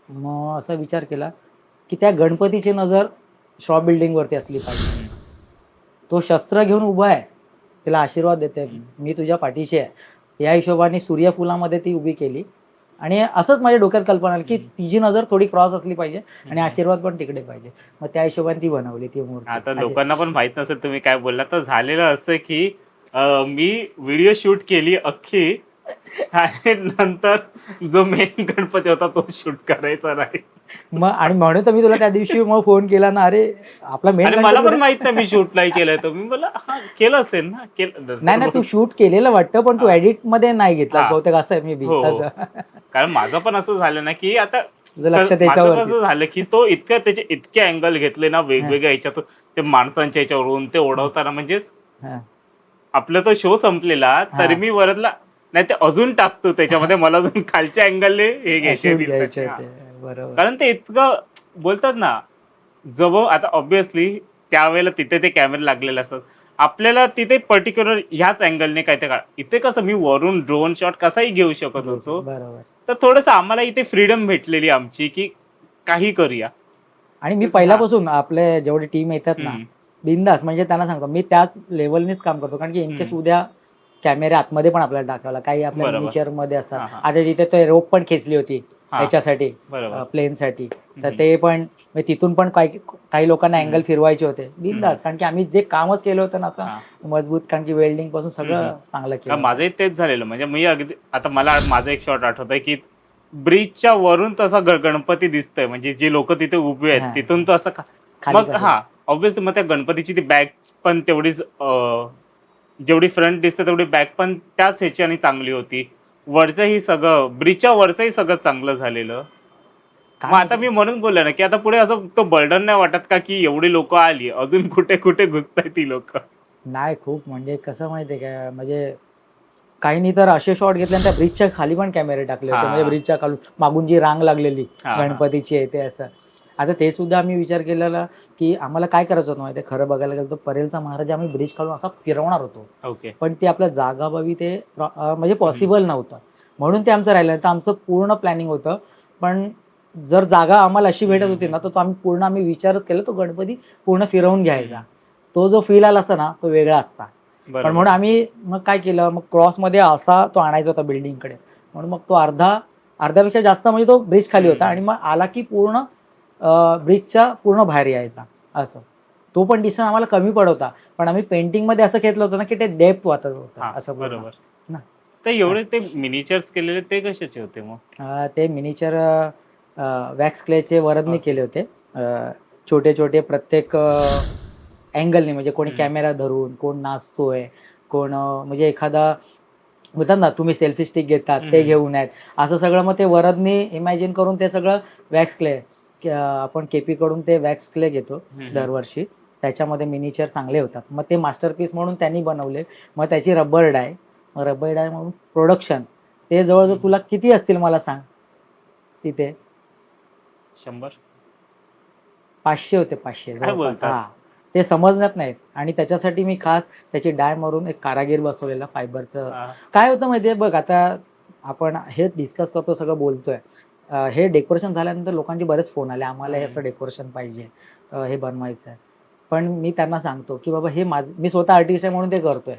मग असा विचार केला की त्या गणपतीची नजर शॉ बिल्डिंगवरती असली पाहिजे. तो शस्त्र घेऊन उभा आहे, तिला आशीर्वाद देते, मी तुझ्या पाठीशी आहे, या हिशोबाने सूर्यफुलामध्ये ती उभी केली. आणि असंच माझ्या डोक्यात कल्पना आली की तिची नजर थोडी क्रॉस असली पाहिजे आणि आशीर्वाद पण तिकडे पाहिजे. मग त्या हिशोबाने ती बनवली ती मूर्ती. आता लोकांना पण माहित नसेल तुम्ही काय बोलला, तर झालेलं असं की मी व्हिडिओ शूट केली अख्खी आणि नंतर जो मेन गणपती होता तो शूट करायचा नाही. मग आणि म्हणून तर मी तुला त्या दिवशी मग फोन केला ना, अरे आपला मेन आणि मला पण माहित नाही मी शूट नाही केलंय, तो मी मला केलं असेल ना, नाही तू शूट केलेलं वाटतं, पण तू एडिट मध्ये नाही घेतला बहुतेक, असं आहे मी बी. कारण माझं पण असं झालं ना की आता तुझं लक्ष त्याच्यावर असं झालं की तो त्याचे इतके अँगल घेतले ना वेगवेगळ्या ह्याच्यातून, ते माणसांच्या ह्याच्यावरून ते ओढवताना, म्हणजेच आपला तो शो संपलेला तरी मी वरतला नाही ते अजून टाकतो त्याच्यामध्ये, मला अजून खालच्या अँगलने हे घ्यायचे. कारण ते इतकं बोलतात ना, जवळ आता ऑब्व्हियसली त्यावेळेला तिथे ते कॅमेरे लागलेले असतात, आपल्याला तिथे पर्टिक्युलर ह्याच अँगलने काय ते काढ. इथे कसं मी वरून ड्रोन शॉट कसाही घेऊ शकत होतो, तर थोडंसं आम्हाला इथे फ्रीडम भेटलेली आमची की काही करूया. आणि मी पहिल्यापासून आपले जेवढे टीम येतात ना, बिंदास, म्हणजे त्यांना सांगतो मी त्याच लेवलनेच काम करतो, कारण की इनकेस उद्या कॅमेरे आतमध्ये पण आपल्याला टाकायला, काही आपल्या मिनिचर मध्ये असतात. आता तिथे ते रोप पण खेचली होती त्याच्यासाठी, प्लेनसाठी, तर ते पण तिथून पण काही लोकांना अँगल फिरवायचे होते बिंदास, कारण की आम्ही जे कामच केलं होतं ना असं मजबूत, कारण की वेल्डिंग पासून सगळं चांगलं केलं. माझंही तेच झालेलं, म्हणजे मी अगदी आता मला माझा एक शॉट आठवतोय की ब्रिजच्या वरून तसा गणपती दिसतोय, म्हणजे जे लोक तिथे उभे आहेत तिथून तो असं मग ऑब्व्हियसली मग त्या गणपतीची ती बॅग पण तेवढीच जेवढी फ्रंट दिसते तेवढी बॅक पण त्याच ह्याच्याने चांगली होती. वरचंही सगळं ब्रिजच्या वरचंही सगळं चांगलं झालेलं. काय मग आता माहिती मी म्हणून बोललो ना, की आता पुढे असं तो बर्डन नाही वाटत का, की एवढी लोकं आली, अजून कुठे-कुठे घुसतायत ती लोकं? नाही, खूप म्हणजे कसं माहिती आहे का, म्हणजे काहींनी तर असे शॉट घेतले आणि त्या ब्रिजच्या खाली पण कॅमेरे टाकले होते. म्हणजे हां. ब्रिजच्या खालून मागून जी रांग लागलेली हां, हां. गणपतीची आहे ते असं. आता ते सुद्धा आम्ही विचार केलेला, की आम्हाला काय करायचं होतं माहिती आहे, खरं बघायला गेलं तर परेलचा महाराज आम्ही ब्रिज खालून असा फिरवणार होतो. ओके. पण ते आपल्या जागाभावी ते म्हणजे हं, हं. पॉसिबल नव्हतं. म्हणून ते आमचं राहिलं. तर आमचं पूर्ण प्लॅनिंग होतं. पण जर जागा आम्हाला अशी हं, भेटत हं, होती हं. ना, तर तो आम्ही विचारच केला, तो गणपती पूर्ण फिरवून घ्यायचा. हं. तो जो फील आला असता ना, तो वेगळा असता. पण बरोबर. म्हणून आम्ही मग काय केलं, मग क्रॉसमध्ये असा तो आणायचा होता बिल्डिंगकडे. म्हणून मग तो अर्ध्यापेक्षा जास्त म्हणजे तो ब्रिज खाली हं, होता आणि हं. मग आला की पूर्ण ब्रिजच्या पूर्ण बाहेर यायचा असं. तो पण डिस्टन्स आम्हाला कमी पडत होता. पण आम्ही पेंटिंगमध्ये असं घेतलं होतं ना, की ते डेप्थ वाटत होतं हां, असं पूर्ण. बरोबर. ना तर अ, एवढे ते मिनिचर्स केलेले ते कशाचे होते मग? ते मिनिचर वॅक्स क्लेचे वरदनी ओके. केले होते. छोटे-छोटे प्रत्येक अँगलनी म्हणजे कोणी हं. कॅमेरा धरून, कोण नाचतोय, कोण म्हणजे एखादा बोलतात ना, तुम्ही सेल्फी स्टिक घेतात, हं, ते हं. घेऊन आहेत. असं सगळं मग ते वरदनी इमॅजिन करून ते सगळं वॅक्स क्ले आपण केपीकडून ते वॅक्स क्ले घेतो हं, हं. दरवर्षी. त्याच्यामध्ये मिनिचर चांगले होतात. मग ते मास्टरपीस म्हणून त्यांनी बनवले. मग त्याची रबर डाय, मग रबर डाय म्हणून प्रोडक्शन. ते हं, जवळ-जवळ हं. तुला किती असतील मला सांग तिथे? 100? 500 होते 500 काय जवळपास. बोलतात? हां. ते समजण्यात नाहीत आणि त्याच्यासाठी मी खास त्याची डाय मारून एक कारागीर बसवलेला फायबरचं. हां. काय होतं माहिती आहे बघ, आता आपण हे डिस्कस करतो, सगळं बोलतोय. हे डेकोरेशन झाल्यानंतर लोकांचे बरेच फोन आले, आम्हाला हे हं. असं डेकोरेशन पाहिजे, हे बनवायचं आहे. पण मी त्यांना सांगतो, की बाबा हे मी स्वतः आर्टिस्ट आहे म्हणून ते करतोय.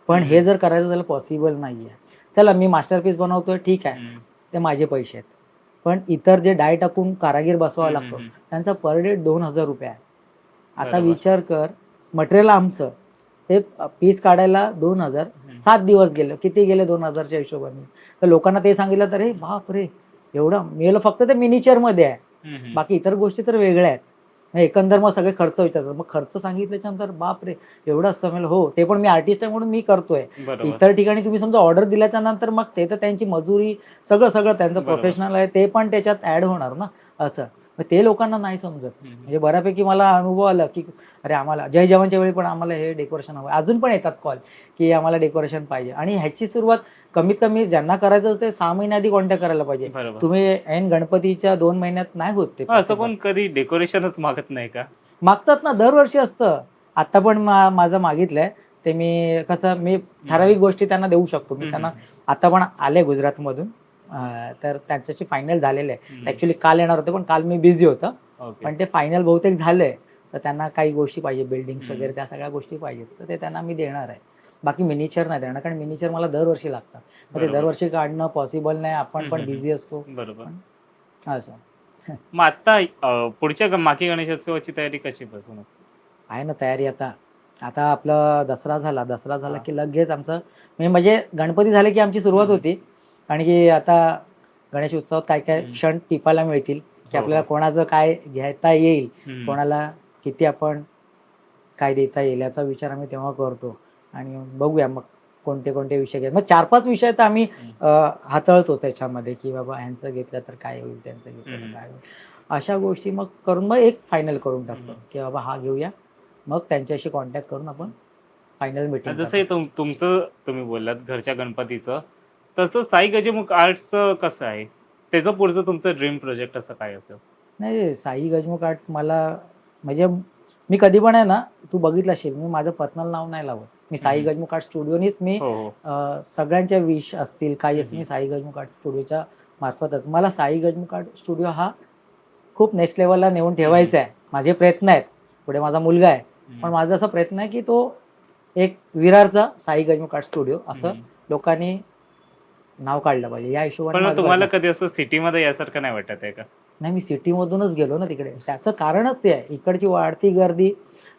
पण हं, हे हं. जर करायचं झालं पॉसिबल नाहीये. चला मी मास्टरपीस बनवतोय ठीक आहे. हं. ते माझे पैसे आहेत. पण इतर जे डाय टाकून कारागीर बसवावा हं, हं, लागतो, हं. त्यांचा पर डे ₹2000 आहे. आता बरोबर. विचार कर, मटेरियल आमचं. ते पीस काढायला 2000, हं. 7 दिवस गेले. किती गेले 2000च्या हिशोबाने? तर लोकांना ते सांगितलं तर, "हे बापरे! एवढं?" मी म्हणलं, "फक्त ते मिनिचरमध्ये आहे. हं, हं. बाकी इतर गोष्टी तर वेगळ्या आहेत." मग एकंदर मग सगळे खर्च विचारतात. मग खर्च सांगितल्याच्यानंतर, "बापरे! एवढं असतं?" म्हणलं, "हो, ते पण मी आर्टिस्ट आहे म्हणून मी करतोय." बरोबर. इतर ठिकाणी तुम्ही समजा ऑर्डर दिल्याच्या नंतर मग ते तर त्यांची मजुरी, सगळं त्यांचं बरोबर. प्रोफेशनल आहे, ते पण त्याच्यात ॲड होणार ना, असं. मग ते लोकांना नाही समजत. हं, हं. म्हणजे बऱ्यापैकी मला अनुभव आला, की अरे आम्हाला जय जवानच्या वेळी पण आम्हाला हे डेकोरेशन हवं. अजून पण येतात कॉल, की आम्हाला डेकोरेशन पाहिजे आणि ह्याची सुरुवात कमीत कमी ज्यांना करायचं ते 6 महिन्या आधी कॉन्टॅक्ट करायला पाहिजे. बरोबर. तुम्ही ऐन गणपतीच्या 2 महिन्यात नाही होत ते मग असं पॉसिबल. कोण कधी डेकोरेशनच मागत नाही का? मागतात ना, दरवर्षी असतं. आता पण माझं मागितलंय. ते मी कसं मी हं, हं. ठराविक गोष्टी त्यांना देऊ शकतो. मी हं, हं, त्यांना हं. आता पण आले गुजरातमधून. तर त्यांच्याशी फायनल झालेलं आहे. हं, हं. ॲक्चुअली काल येणार होते, पण काल मी बिझी होतो. ओके. पण ते फायनल बहुतेक झालंय. तर त्यांना काही गोष्टी पाहिजे, बिल्डिंग्स हं. वगैरे त्या सगळ्या गोष्टी पाहिजेत. तर ते त्यांना मी देणार आहे. बाकी मिनिचर नाही देणार, कारण मिनिचर मला दरवर्षी लागतात. मग ते बरोबर. दरवर्षी काढणं पॉसिबल नाही. आपण हं, पण हं, बिझी असतो. हं. बरोबर. पण असं. मग आता पुढच्या माकी गणेशोत्सवाची तयारी कशीपासून असते? आहे ना तयारी आता. आता आपला दसरा झाला हां. की लगेच आमचं म्हणजे गणपती झाले की आमची हं, सुरुवात हं. होती. कारण की आता गणेश उत्सवात काय-काय हं. क्षण टिपायला मिळतील, की हो, आपल्याला हो. कोणाचं काय घेता येईल, हं. कोणाला किती आपण काय देता येईल याचा विचार आम्ही तेव्हा करतो आणि बघूया मग कोणते-कोणते विषय घ्यायचे. मग 4-5 विषय तर आम्ही हं. अ, हाताळतो त्याच्यामध्ये, की बाबा ह्यांचं घेतलं तर काय होईल, त्यांचं घेतलं हं, तर हं. काय होईल. अशा गोष्टी मग करून मग एक फायनल करून हं, टाकतो, हं. की बाबा हा घेऊया. मग त्यांच्याशी कॉन्टॅक्ट करून आपण फायनल मीटिंग जसं हे करतो. तुमचं तुम्ही बोललात घरच्या गणपतीचं, तसं साई गजेमुख आर्ट्सचं कसं आहे? त्याचं पुढचं तुमचं ड्रीम प्रोजेक्ट असं काय असेल? नाही, साई गजमुख आर्ट मला म्हणजे मी कधी पण आहे ना, तू बघितलं असेल, मी माझं पर्सनल नाव नाही लावत. मी हं, साई हं. गजमुख आर्ट स्टुडिओनीच मी हो, हो. सगळ्यांच्या विश असतील, काही हं, असतील, हं. मी साई गजमुख आर्ट स्टुडिओच्या मार्फतच. मला साई गजमुख आर्ट स्टुडिओ हा खूप नेक्स्ट लेव्हलला नेऊन हं, हं. ठेवायचा आहे. माझे प्रयत्न आहेत. पुढे माझा मुलगा आहे. पण हं. माझा असा प्रयत्न आहे, की तो एक विरारचा साई गजमुख आर्ट स्टुडिओ हं, असं हं. लोकांनी नाव काढलं पाहिजे. या हिशोबाने पण मग माझं प्रयत्न तुम्हाला आहे. कधी असं सिटीमध्ये यासारखं नाही वाटत आहे का? नाही, मी सिटीमधूनच गेलो ना तिकडे. त्याचं कारणच ते आहे. इकडची वाढती गर्दी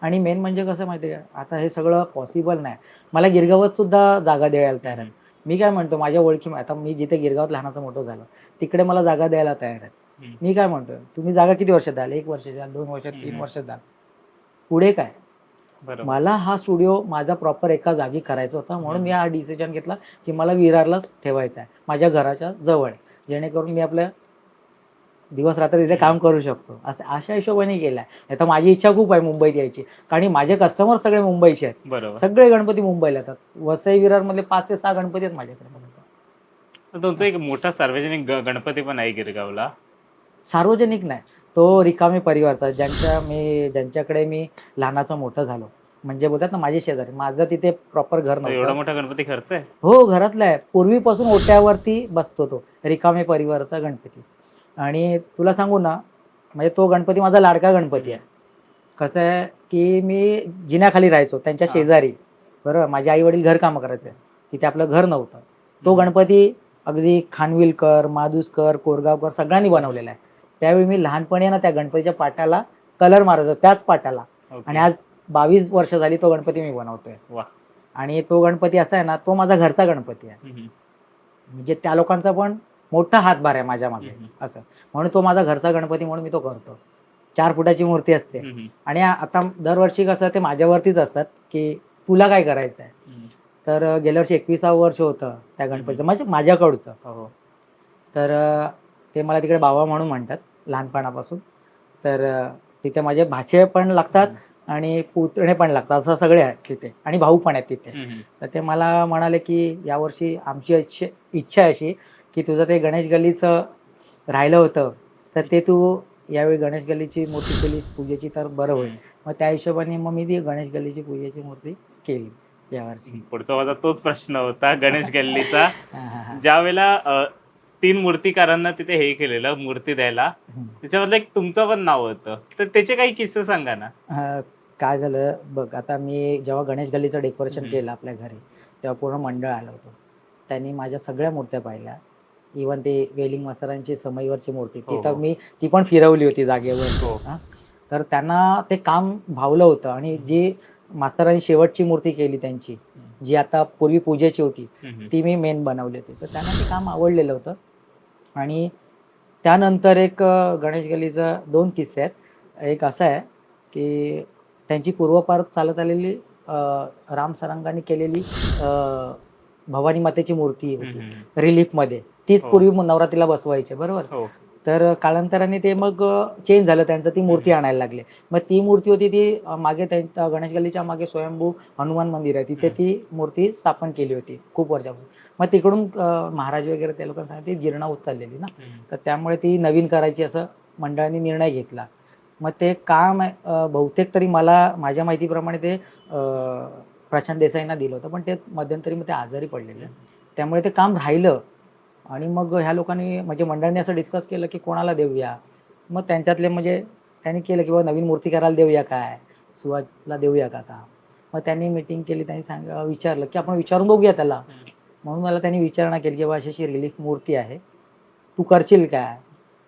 आणि मेन म्हणजे कसं माहिती आहे का, आता हे सगळं पॉसिबल नाही. मला गिरगावात सुद्धा जागा द्यायला हं, तयार आहेत. हं. मी काय म्हणतो माझ्या ओळखी आता मी जिथे गिरगावात लहानाचं मोठं झालो, तिकडे मला जागा द्यायला तयार आहेत. हं. मी काय म्हणतोय, तुम्ही जागा किती वर्षात द्याल? 1 वर्ष द्याल, 2 वर्षात, हं, 3 हं. वर्षात द्याल. पुढे काय? बरोबर. मला हा स्टुडिओ माझा प्रॉपर एका जागी करायचा होता, म्हणून मी हा डिसिजन घेतला की मला विरारलाच ठेवायचा आहे, माझ्या घराच्या जवळ, जेणेकरून मी आपल्या दिवस रात्र तिथे काम करू शकतो, असं अशा हिशोबाने केलाय. नाही तर माझी इच्छा खूप आहे मुंबईत यायची, कारण माझे कस्टमर सगळे मुंबईचे आहेत. बरोबर. सगळे गणपती मुंबईला येतात. वसई विरार मधले 5 ते 6 गणपती आहेत माझ्याकडे. तर तुमचा एक मोठा सार्वजनिक गणपती पण आहे गिरगावला. सार्वजनिक नाही, तो रिकामी परिवारचा, ज्यांच्याकडे मी लहानाचं मोठं झालो, म्हणजे बोलतात ना माझे शेजारी. माझं तिथे प्रॉपर घर तर एवढा नव्हतं. मोठा गणपती खर्च आहे? हो, घरातला आहे. पूर्वीपासून ओट्यावरती बसतो तो रिकामी परिवाराचा गणपती. आणि तुला सांगू ना, म्हणजे तो गणपती माझा लाडका गणपती आहे. कसं आहे की मी जिन्याखाली राहायचो त्यांच्या हां. शेजारी, बरोबर. माझे आई वडील घरकामं करायचे, तिथे आपलं घर नव्हतं. तो हम्म. गणपती अगदी खानविलकर, माडुसकर, कोरगावकर सगळ्यांनी बनवलेला आहे. त्यावेळी मी लहानपणी ना त्या गणपतीच्या पाटाला कलर मारायचो, त्याच पाटाला. ओके. आणि आज 22 वर्ष झाली तो गणपती मी बनवतोय. वा. आणि तो गणपती असा आहे ना, तो माझा घरचा गणपती आहे. हम्म. म्हणजे त्या लोकांचा पण मोठा हातभार आहे माझ्या मागे, असं. म्हणून तो माझा घरचा गणपती म्हणून मी तो करतो. 4 फुटाची मूर्ती असते. हम्म. आणि आता दरवर्षी कसं ते माझ्यावरतीच असतात की तुला काय करायचं आहे. हम्म. तर गेल्या वर्षी 21वं वर्ष होतं त्या गणपतीचं, म्हणजे माझ्याकडचं. हो. तर ते मला तिकडे बाबा म्हणून म्हणतात लहानपणापासून. तर तिथे माझे भाचे पण लागतात आणि पुतणे पण लागतात, असं सगळे आहेत तिथे, आणि भाऊ पण आहेत तिथे. हम्म. तर ते मला म्हणाले की यावर्षी आमची इच्छा आहे अशी की तुझं ते गणेश गल्लीचं राहिलं होतं, तर ते तू यावेळी गणेश गल्लीची मूर्ती केली पूजेची तर बरं होईल. मग त्या हिशोबाने मग मी ती गणेश गल्लीची पूजेची मूर्ती केली यावर्षी. पुढचा माझा तोच प्रश्न होता गणेश गल्लीचा. हां, हां, हां. ज्या वेळेला 3 मूर्तिकारांना तिथे हे केलेलं मूर्ती द्यायला, हं. त्याच्यामधलं एक तुमचं पण नाव होतं. तर त्याचे काही किस्से सांगा ना. काय झालं बघ, आता मी जेव्हा गणेश गल्लीचं डेकोरेशन हम्म. केलं आपल्या घरी, तेव्हा पूर्ण मंडळ आलं होतं. त्यांनी माझ्या सगळ्या मूर्त्या पाहिल्या. इव्हन ते वेलिंग मास्तरांची समईवरची मूर्ती, ती हो, तर हो. मी ती पण फिरवली होती जागेवर. हो. हां. तर त्यांना ते काम भावलं होतं, आणि जी मास्तरांनी शेवटची मूर्ती केली त्यांची, जी आता पूर्वी पूजेची होती, ती मी मेन बनवली होती. तर त्यांना ते काम आवडलेलं होतं. आणि त्यानंतर एक गणेश गल्लीचा 2 किस्से आहेत. एक असा आहे की त्यांची पूर्वापार चालत आलेली राम सारंगांनी केलेली भवानी मातेची मूर्ती होती रिलीफमध्ये. तीच हो. पूर्वी नवरात्रीला बसवायचे, बरोबर. हो. तर कालांतराने ते मग चेंज झालं त्यांचं, ती मूर्ती आणायला लागले. मग ती मूर्ती होती ती मागे त्यांच्या गणेश गल्लीच्या मागे स्वयंभू हनुमान मंदिर आहे, तिथे ती मूर्ती स्थापन केली होती खूप वर्षापासून. मग तिकडून महाराज वगैरे त्या लोकांना सांगितलं, ती जीर्ण होत चाललेली ना, तर त्यामुळे ती नवीन करायची असं मंडळाने निर्णय घेतला. मग ते काम बहुतेक तरी मला माझ्या माहितीप्रमाणे ते प्रशांत देसाईंना दिलं होतं, पण ते मध्यंतरी मग ते आजारी पडलेले, त्यामुळे ते काम राहिलं. आणि मग ह्या लोकांनी म्हणजे मंडळाने असं डिस्कस केलं की कोणाला देऊया. मग त्यांच्यातले म्हणजे त्यांनी केलं की बाबा नवीन मूर्ती करायला देऊया काय, सुहासला देऊया का काम. मग त्यांनी मीटिंग केली, त्यांनी विचारलं की आपण विचारून बघूया त्याला. म्हणून मला त्यांनी विचारणा केली की बाबा अशी अशी रिलीफ मूर्ती आहे, तू करशील काय.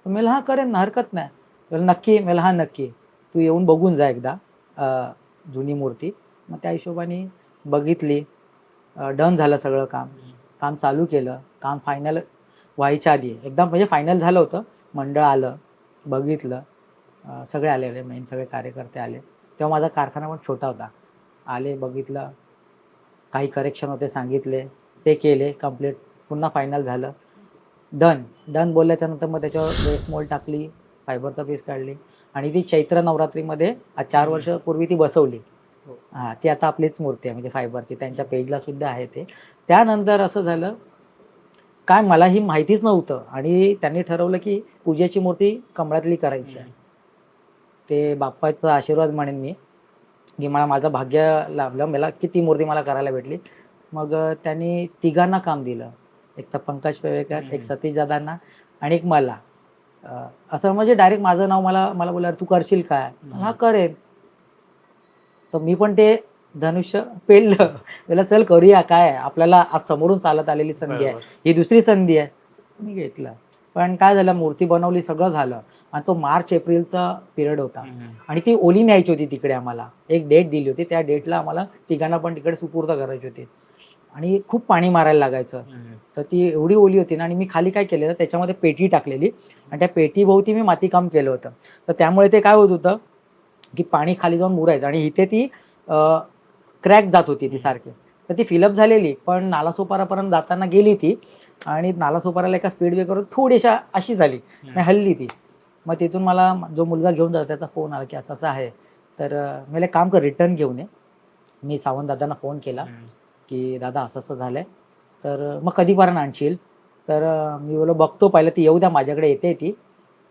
तर मी हा करेन ना, हरकत नाही. तर नक्की, मी हा नक्की, तू येऊन बघून जा एकदा जुनी मूर्ती. मग त्या हिशोबाने बघितली, डन झालं सगळं काम. काम चालू केलं, काम फायनल व्हायच्या आधी एकदम म्हणजे फायनल झालं होतं. मंडळ आलं, बघितलं, सगळे आलेले मेन सगळे कार्यकर्ते आले. तेव्हा माझा कारखाना पण छोटा होता. आले, बघितलं, काही करेक्शन होते सांगितले, ते केले कंप्लीट, पुन्हा फायनल झालं. डन बोलल्याच्या नंतर मग त्याच्यावर वेस्ट मोल्ड टाकली, फायबरचा पीस काढली, आणि ती चैत्र नवरात्रीमध्ये 4 वर्षापूर्वी ती बसवली. हां, ती आता आपलीच मूर्ती आहे म्हणजे फायबरची, त्यांच्या पेजला सुद्धा आहे ते. त्यानंतर असं झालं, काय मलाही माहितीच नव्हतं, आणि त्यांनी ठरवलं की पूजेची मूर्ती कमळातली करायची आहे. ते बाप्पाचा आशीर्वाद म्हणेन मी, की मला माझं भाग्य लाभलं, मला की ती मूर्ती मला करायला भेटली. मग त्यांनी तिघांना काम दिलं. एक तर पंकज पेवेकर, एक सतीश दादांना, आणि एक मला. असं म्हणजे डायरेक्ट माझं नाव मला बोलला, तू करशील काय. हा, करेन. तर मी पण ते धनुष्य पेललं. त्याला चल करूया, काय आहे, आपल्याला आज समोरून चालत आलेली संधी आहे, ही दुसरी संधी आहे. मी घेतलं. पण काय झालं, मूर्ती बनवली, सगळं झालं, आणि तो मार्च एप्रिलचा पिरियड होता, आणि ती ओली न्यायची होती तिकडे. आम्हाला एक डेट दिली होती, त्या डेटला आम्हाला तिघांना पण तिकडे सुपूर्द करायची होती, आणि खूप पाणी मारायला लागायचं. तर ती एवढी ओली होती ना, आणि मी खाली काय केलेलं, त्याच्यामध्ये पेटी टाकलेली, आणि त्या पेटीभोवती मी मातीकाम केलं होतं. तर त्यामुळे ते काय होत होतं की पाणी खाली जाऊन मुरायचं, आणि इथे ती क्रॅक जात होती ती सारखी. तर ती फिलअप झालेली, पण नालासोपारापर्यंत जाताना गेली ती आणि नालासोपाराला एका स्पीड ब्रेकरवर थोडीशी अशी झाली, मग हलली ती. मग तिथून मला जो मुलगा घेऊन जातो त्याचा फोन आला की असं-असं आहे. तर मी म्हणलं एक काम कर रिटर्न घेऊन ये. मी सावंत दादांना फोन केला की दादा असं-असं झालंय, तर मग कधीपर्यंत आणशील? तर मी बोललो बघतो पहिलं ती येऊ द्या माझ्याकडे येते ती.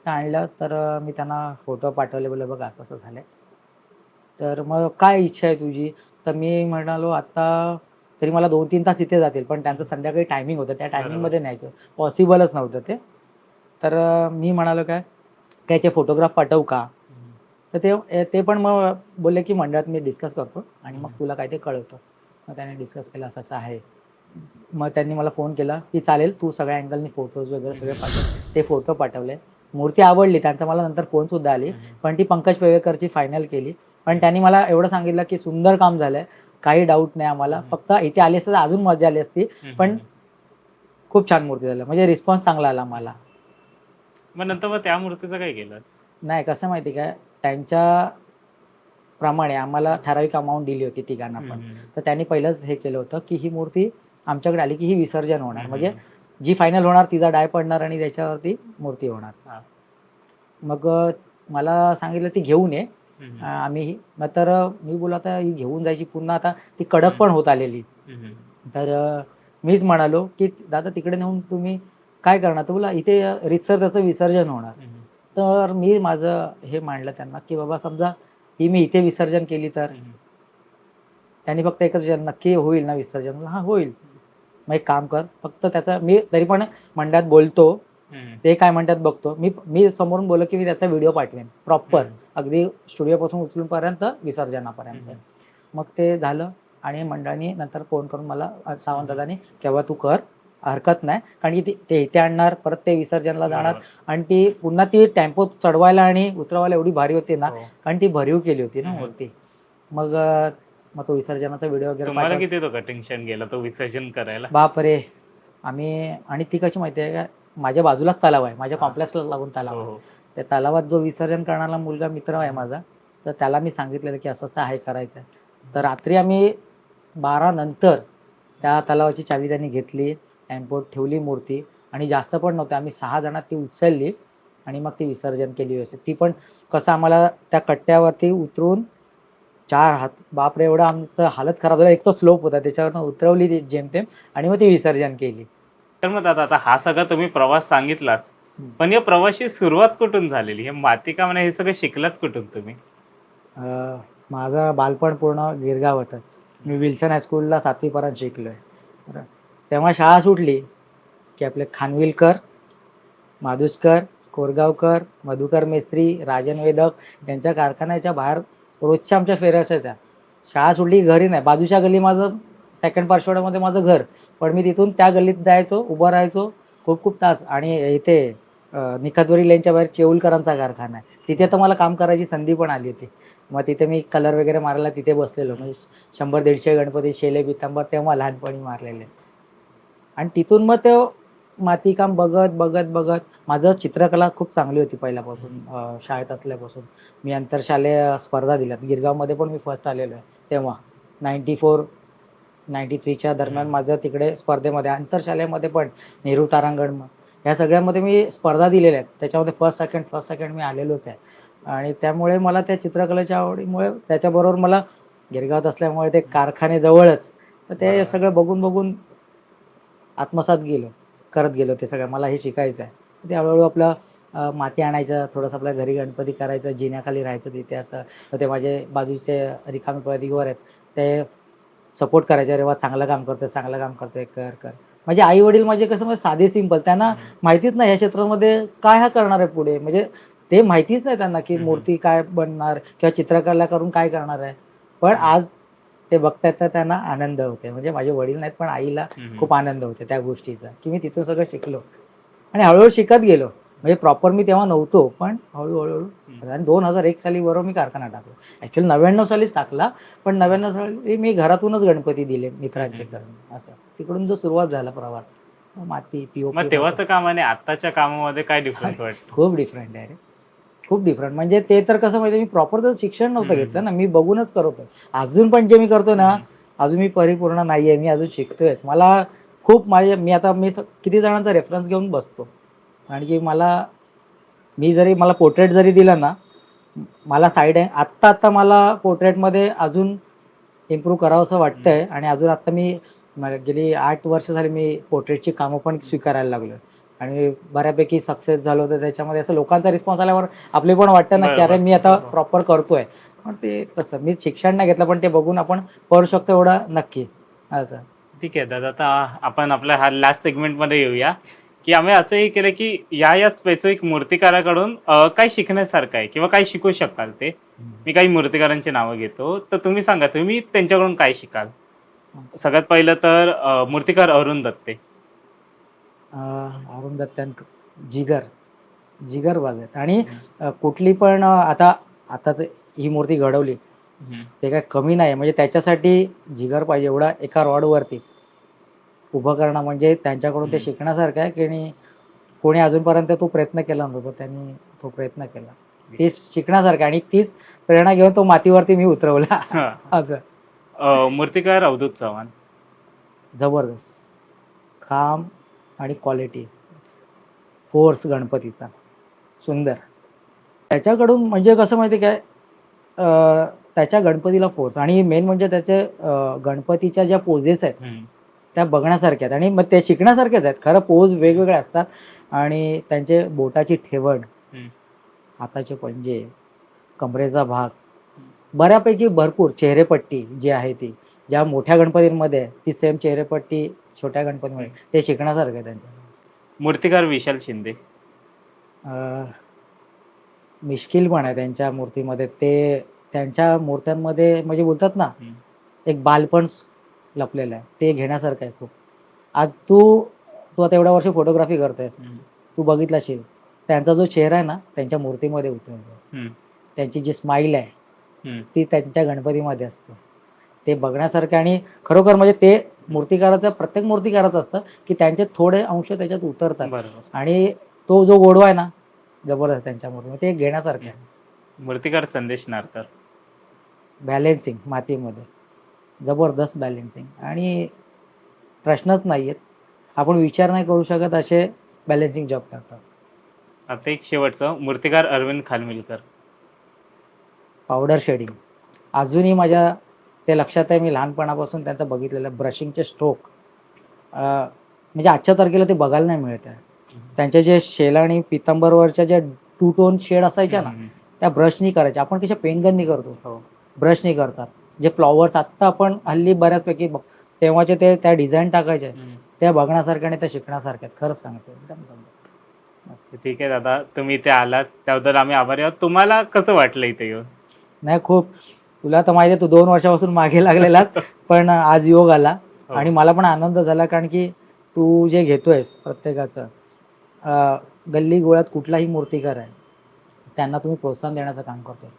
तर आणलं तर मी त्यांना फोटो पाठवले बोललो बघा असं-असं झालंय. तर मग काय इच्छा आहे तुझी? तर मी म्हणालो आता तरी मला 2-3 तास इथे जातील, पण त्यांचं संध्याकाळी टायमिंग होतं. त्या बरोबर. टायमिंगमध्ये न्यायचं पॉसिबलच नव्हतं ते. तर मी म्हणालो काय, त्याचे फोटोग्राफ पाठवू का? तर ते पण मग बोलले की मंडळात मी डिस्कस करतो आणि मग तुला काय ते कळवतो. मग त्याने डिस्कस केलं असं-असं आहे. मग त्यांनी मला फोन केला की चालेल तू सगळ्या अँगलनी फोटोज वगैरे सगळे पाठव. ते फोटो पाठवले. मूर्ती आवडली. त्यांचा मला नंतर फोनसुद्धा आली. पण ती पंकज पेवेकरची फायनल केली. पण त्यांनी मला एवढं सांगितलं की सुंदर काम झालंय. काही डाऊट नाही आम्हाला. फक्त इथे आली असती तर अजून मजा आली असती. पण खूप छान मूर्ती झाली. म्हणजे रिस्पॉन्स चांगला आला मला. मग त्या मूर्तीचं काय केलं? नाही कसं माहिती आहे का, त्यांच्या प्रमाणे आम्हाला ठराविक अमाउंट दिली होती तिघांना पण. तर त्यांनी पहिलंच हे केलं होतं की ही मूर्ती आमच्याकडे आली की ही विसर्जन होणार. म्हणजे जी फायनल होणार तिचा डाय पडणार आणि त्याच्यावरती मूर्ती होणार. मग मला सांगितलं ती घेऊन ये. आम्ही मग तर मी बोललो आता ही घेऊन जायची पुन्हा आता ती कडक पण होत आलेली. तर मीच म्हणालो की दादा तिकडे नेऊन तुम्ही काय करणार? तर बोलला इथे रीतसर त्याचं विसर्जन होणार. तर मी माझं हे मांडलं त्यांना की बाबा समजा ही मी इथे विसर्जन केली तर? त्यांनी फक्त एकच विचारलं नक्की होईल ना विसर्जन? म्हणलं हां होईल. मग एक काम कर फक्त त्याचा मी तरी पण मंडळात बोलतो. ते काय म्हणतात बघतो. मी समोरून बोललो की मी त्याचा व्हिडिओ पाठवेन प्रॉपर अगदी स्टुडिओपासून उचलूनपर्यंत विसर्जनापर्यंत. मग ते झालं आणि मंडळाने नंतर फोन करून मला सावंत दादांनी केव्हा तू कर हरकत नाही. कारण की ते इथे आणणार परत ते विसर्जनला जाणार आणि ती पुन्हा ती टेम्पो चढवायला आणि उतरवायला एवढी भारी होती ना, कारण ती भरीव केली होती ना मूर्ती. मग मग तो विसर्जनाचा व्हिडिओ वगैरे तुम्हाला किती तो टेन्शन गेला तो विसर्जन करायला? बापरे! आम्ही आणि ती कशी माहिती आहे का, माझ्या बाजूलाच तलाव आहे. माझ्या कॉम्प्लेक्सला लागून तलाव आहे. त्या तलावात जो विसर्जन करणारा मुलगा मित्र आहे माझा, तर त्याला मी सांगितलेलं की असं-असं आहे करायचं आहे. तर रात्री आम्ही 12 नंतर त्या तलावाची चावी त्यांनी घेतली, टेम्पोत ठेवली मूर्ती आणि जास्त पण नव्हते. आम्ही 6 जणात ती उचलली आणि मग ती विसर्जन केली व्यवस्थित. ती पण कसं आम्हाला त्या कट्ट्यावरती उतरून 4 हात बापरे! एवढं आमचं हालत खराब झालं. एक तर स्लोप होता त्याच्यावरनं उतरवली ती जेमतेम आणि मग ती विसर्जन केली. तर मग दादा आता हा सगळा तुम्ही प्रवास सांगितलाच. पण या प्रवासाची सुरुवात कुठून झालेली? हे मातीकाम हे सगळं शिकलात कुठून तुम्ही? माझं बालपण पूर्ण गिरगावातच. मी विल्सन हायस्कूलला 7वी पर्यंत शिकलोय. बरं. तेव्हा शाळा सुटली की आपले खानविलकर, माधुस्कर, कोरगावकर, मधुकर मेस्त्री, राजन वेदक यांच्या कारखान्याच्या बाहेर रोजच्या आमच्या फेऱ्या असायच्या. शाळा सुटली घरी नाही. बाजूच्या गल्ली माझं सेकंड पारशिवड्यामध्ये माझं घर. पण मी तिथून त्या गल्लीत जायचो, उभं राहायचो खूप तास आणि इथे निखातवरी लेनच्या बाहेर चेऊलकरांचा कारखाना आहे. तिथे तर मला काम करायची संधी पण आली होती. मग तिथे मी कलर वगैरे मारायला तिथे बसलेलो. म्हणजे 100-150 गणपती, शेले, पितांबर तेव्हा लहानपणी मारलेले. आणि तिथून मग ते मातीकाम बघत माझं चित्रकला खूप चांगली होती पहिल्यापासून शाळेत असल्यापासून. मी आंतरशालेय स्पर्धा दिल्यात. गिरगावमध्ये पण मी फर्स्ट आलेलो आहे तेव्हा. 94-93च्या दरम्यान माझं तिकडे स्पर्धेमध्ये आंतरशालेयमध्ये पण नेहरू तारांगण ह्या सगळ्यामध्ये मी स्पर्धा दिलेल्या आहेत. त्याच्यामध्ये फर्स्ट सेकंड मी आलेलोच आहे. आणि त्यामुळे मला त्या चित्रकलेच्या आवडीमुळे त्याच्याबरोबर मला गिरगावात असल्यामुळे ते कारखाने जवळच. तर ते सगळं बघून आत्मसात करत गेलो ते सगळं. मला हे शिकायचं आहे. ते हळूहळू आपलं माती आणायचं, थोडंसं आपल्या घरी गणपती करायचं, जिन्याखाली राहायचं तिथे असं. तर ते माझे बाजूचे रिकामे परिवार आहेत, ते सपोर्ट करायचे. "अरे वाह! चांगलं काम करतोय, कर." माझे आई-वडील माझे कसं म्हणजे साधे सिंपल. त्यांना माहितीच नाही ह्या क्षेत्रामध्ये काय हा करणार आहे पुढे. म्हणजे ते माहितीच नाही त्यांना की मूर्ती काय बनणार किंवा चित्रकला करून काय करणार आहे. पण आज ते बघतायत तर त्यांना आनंद होते. म्हणजे माझे वडील नाहीत पण आईला खूप आनंद होतो त्या गोष्टीचा, की मी तिथून सगळं शिकलो आणि हळूहळू शिकत गेलो. म्हणजे प्रॉपर मी तेव्हा नव्हतो, पण हळू आणि 2001 साली बरोबर मी कारखाना टाकला. ॲक्चुअली 99 सालीच टाकला, पण 99 साली मी घरातूनच गणपती दिले मित्रांचे करून असं. तिकडून जो सुरुवात झाला प्रवास. माती, मग तेव्हाचं काम आणि आत्ताच्या कामामध्ये काय डिफरन्स वाटतो? खूप डिफरंट आहे रे. खूप डिफरंट. म्हणजे ते तर कसं माहिती मी प्रॉपर तर शिक्षण नव्हतं हम्म. घेतलं ना, मी बघूनच करतोय. अजून पण जे मी करतोय ना, हम्म. अजून मी परिपूर्ण नाहीये, मी अजून शिकतोयच. मला खूप मी आता किती जणांचा रेफरन्स घेऊन बसतो. कारण की मला पोर्ट्रेट जरी दिलं ना, मला साईड आहे आत्ता मला पोर्ट्रेटमध्ये अजून इम्प्रूव्ह करावंसं वाटतंय आणि अजून आत्ता मला गेली 8 वर्ष झाली मी पोर्ट्रेटची कामं पण स्वीकारायला लागलोय आणि बऱ्यापैकी सक्सेस झालो. तर त्याच्यामध्ये असं लोकांचा रिस्पॉन्स आल्यावर आपले पण वाटतं ना, की अरे बरोबर. मी आता प्रॉपर करतोय. पण ते तसं मी शिक्षण नाही घेतलं, पण ते बघून आपण करू शकतो एवढं नक्की. असं. ठीक आहे दादा, आता आपण आपल्या हा लास्ट सेगमेंटमध्ये येऊया, की आम्ही असंही केलं की या स्पेसिफिक मूर्तिकाराकडून काय शिकण्यासारखं आहे किंवा काय शिकू शकाल ते. मी काही मूर्तिकारांची नावं घेतो, तर तुम्ही सांगा तुम्ही त्यांच्याकडून काय शिकाल. सगळ्यात पहिलं तर मूर्तिकार अरुण दत्ते. अरुण दत्तांक जिगरबाज आहेत आणि कुठली पण आता आता तर ही मूर्ती घडवली ते काय कमी नाही. म्हणजे त्याच्यासाठी जिगर पाहिजे. एवढा एका रॉडवरती उभं करणं म्हणजे त्यांच्याकडून ते शिकण्यासारखं आहे, की कोणी अजूनपर्यंत तो प्रयत्न केला नव्हता. त्यांनी तो प्रयत्न केला. ते शिकण्यासारखं आणि तीच प्रेरणा घेऊन तो मातीवरती मी उतरवला. असं. मूर्तिकार अवधूत चव्हाण. जबरदस्त काम आणि क्वालिटी, फोर्स गणपतीचा सुंदर. त्याच्याकडून म्हणजे कसं माहिती काय, त्याच्या गणपतीला फोर्स आणि मेन म्हणजे त्याचे गणपतीच्या ज्या पोजेस आहेत त्या बघण्यासारख्या आहेत आणि मग ते शिकण्यासारख्याच आहेत. खरं पोज वेगवेगळे असतात आणि त्यांचे बोटाची ठेवण, हाताचे पंजे, कमरेचा भाग, बऱ्यापैकी भरपूर चेहरेपट्टी जी आहे ती ज्या मोठ्या गणपतींमध्ये आहे, ती सेम चेहरेपट्टी छोट्या गणपतीमध्ये ते शिकण्यासारखं आहे त्यांच्या. मूर्तिकार विशाल शिंदे. मिश्किल पण आहे त्यांच्या मूर्तीमध्ये. ते त्यांच्या मूर्त्यांमध्ये म्हणजे बोलतात ना, एक बालपण लपलेलं आहे. ते घेण्यासारखं आहे खूप. आज तू आता एवढ्या वर्ष फोटोग्राफी करतोयस, तू बघितला असेल त्यांचा जो चेहरा आहे ना त्यांच्या मूर्तीमध्ये उतरतो. त्यांची जी स्माईल आहे ती त्यांच्या गणपतीमध्ये असते. ते बघण्यासारखं आणि खरोखर म्हणजे ते प्रत्येक मूर्तिकाराचं असतं, की त्यांचे थोडे अंश त्याच्यात उतरतात आणि तो जो गोडवा आहे ना जबरदस्त त्यांच्या मूर्तीमध्ये, ते घेण्यासारखं आहे. मूर्तिकार संदेश नारकर. बॅलेन्सिंग मातीमध्ये जबरदस्त बॅलेन्सिंग आणि प्रश्नच नाही आहेत. आपण विचार नाही करू शकत असे बॅलेन्सिंग जॉब करतात. आता एक शेवटचं मूर्तिकार अरविंद खानविलकर. पावडर शेडिंग अजूनही माझ्या ते लक्षात आहे. मी लहानपणापासून त्यांचं बघितलेलं ब्रशिंगचे स्ट्रोक म्हणजे आजच्या तारखेला ते बघायला नाही मिळत आहे. त्यांचे जे शेल आणि पितांबरवरच्या ज्या 2 टोन शेड असायच्या ना त्या ब्रशनी करायच्या. आपण कशा पेनगननी करतो, ब्रशनी करतात. जे फ्लॉवर्स आत्ता आपण हल्ली बऱ्याचपैकी तेव्हाचे ते त्या डिझाईन टाकायचे त्या बघण्यासारख्या आणि त्या शिकण्यासारख्या आहेत. खरंच सांगतो एकदम. ठीक आहे दादा, तुम्ही इथे आलात त्याबद्दल आम्ही आभारी आहोत. तुम्हाला कसं वाटलं इथे येऊन? नाही खूप. तुला तर माहिती आहे तू 2 वर्षापासून मागे लागलेलास पण आज योग आला आणि मला पण आनंद झाला. कारण की तू जे घेतोयस प्रत्येकाचं गल्ली गोळ्यात कुठलाही मूर्तिकार आहे त्यांना तुम्ही प्रोत्साहन देण्याचं काम करतोय.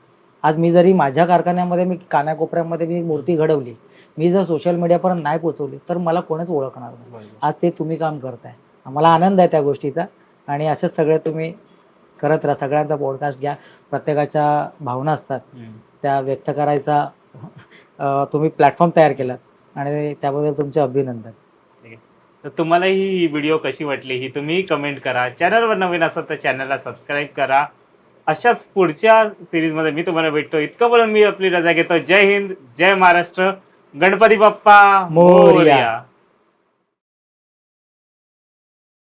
आज मी जरी माझ्या कारखान्यामध्ये मी कानाकोपऱ्यामध्ये मी मूर्ती घडवली, मी जर सोशल मीडियापर्यंत नाही पोहोचवली तर मला कोणीच ओळखणार नाही. आज ते तुम्ही काम करताय. मला आनंद आहे त्या गोष्टीचा आणि असेच सगळे तुम्ही करत राहा. सगळ्यांचा पॉडकास्ट घ्या. प्रत्येकाच्या भावना असतात त्या व्यक्त करायचा तुम्ही प्लॅटफॉर्म तयार केलात आणि त्याबद्दल तुमचे अभिनंदन. तर तुम्हाला ही व्हिडिओ कशी वाटली ही तुम्ही कमेंट करा. चॅनलवर नवीन असाल तर चॅनलला सबस्क्राईब करा. अशाच पुढच्या सिरीजमध्ये मी तुम्हाला भेटतो. इतकं बोलून मी आपली रजा घेतो. जय हिंद, जय महाराष्ट्र, गणपती बाप्पा मोरया.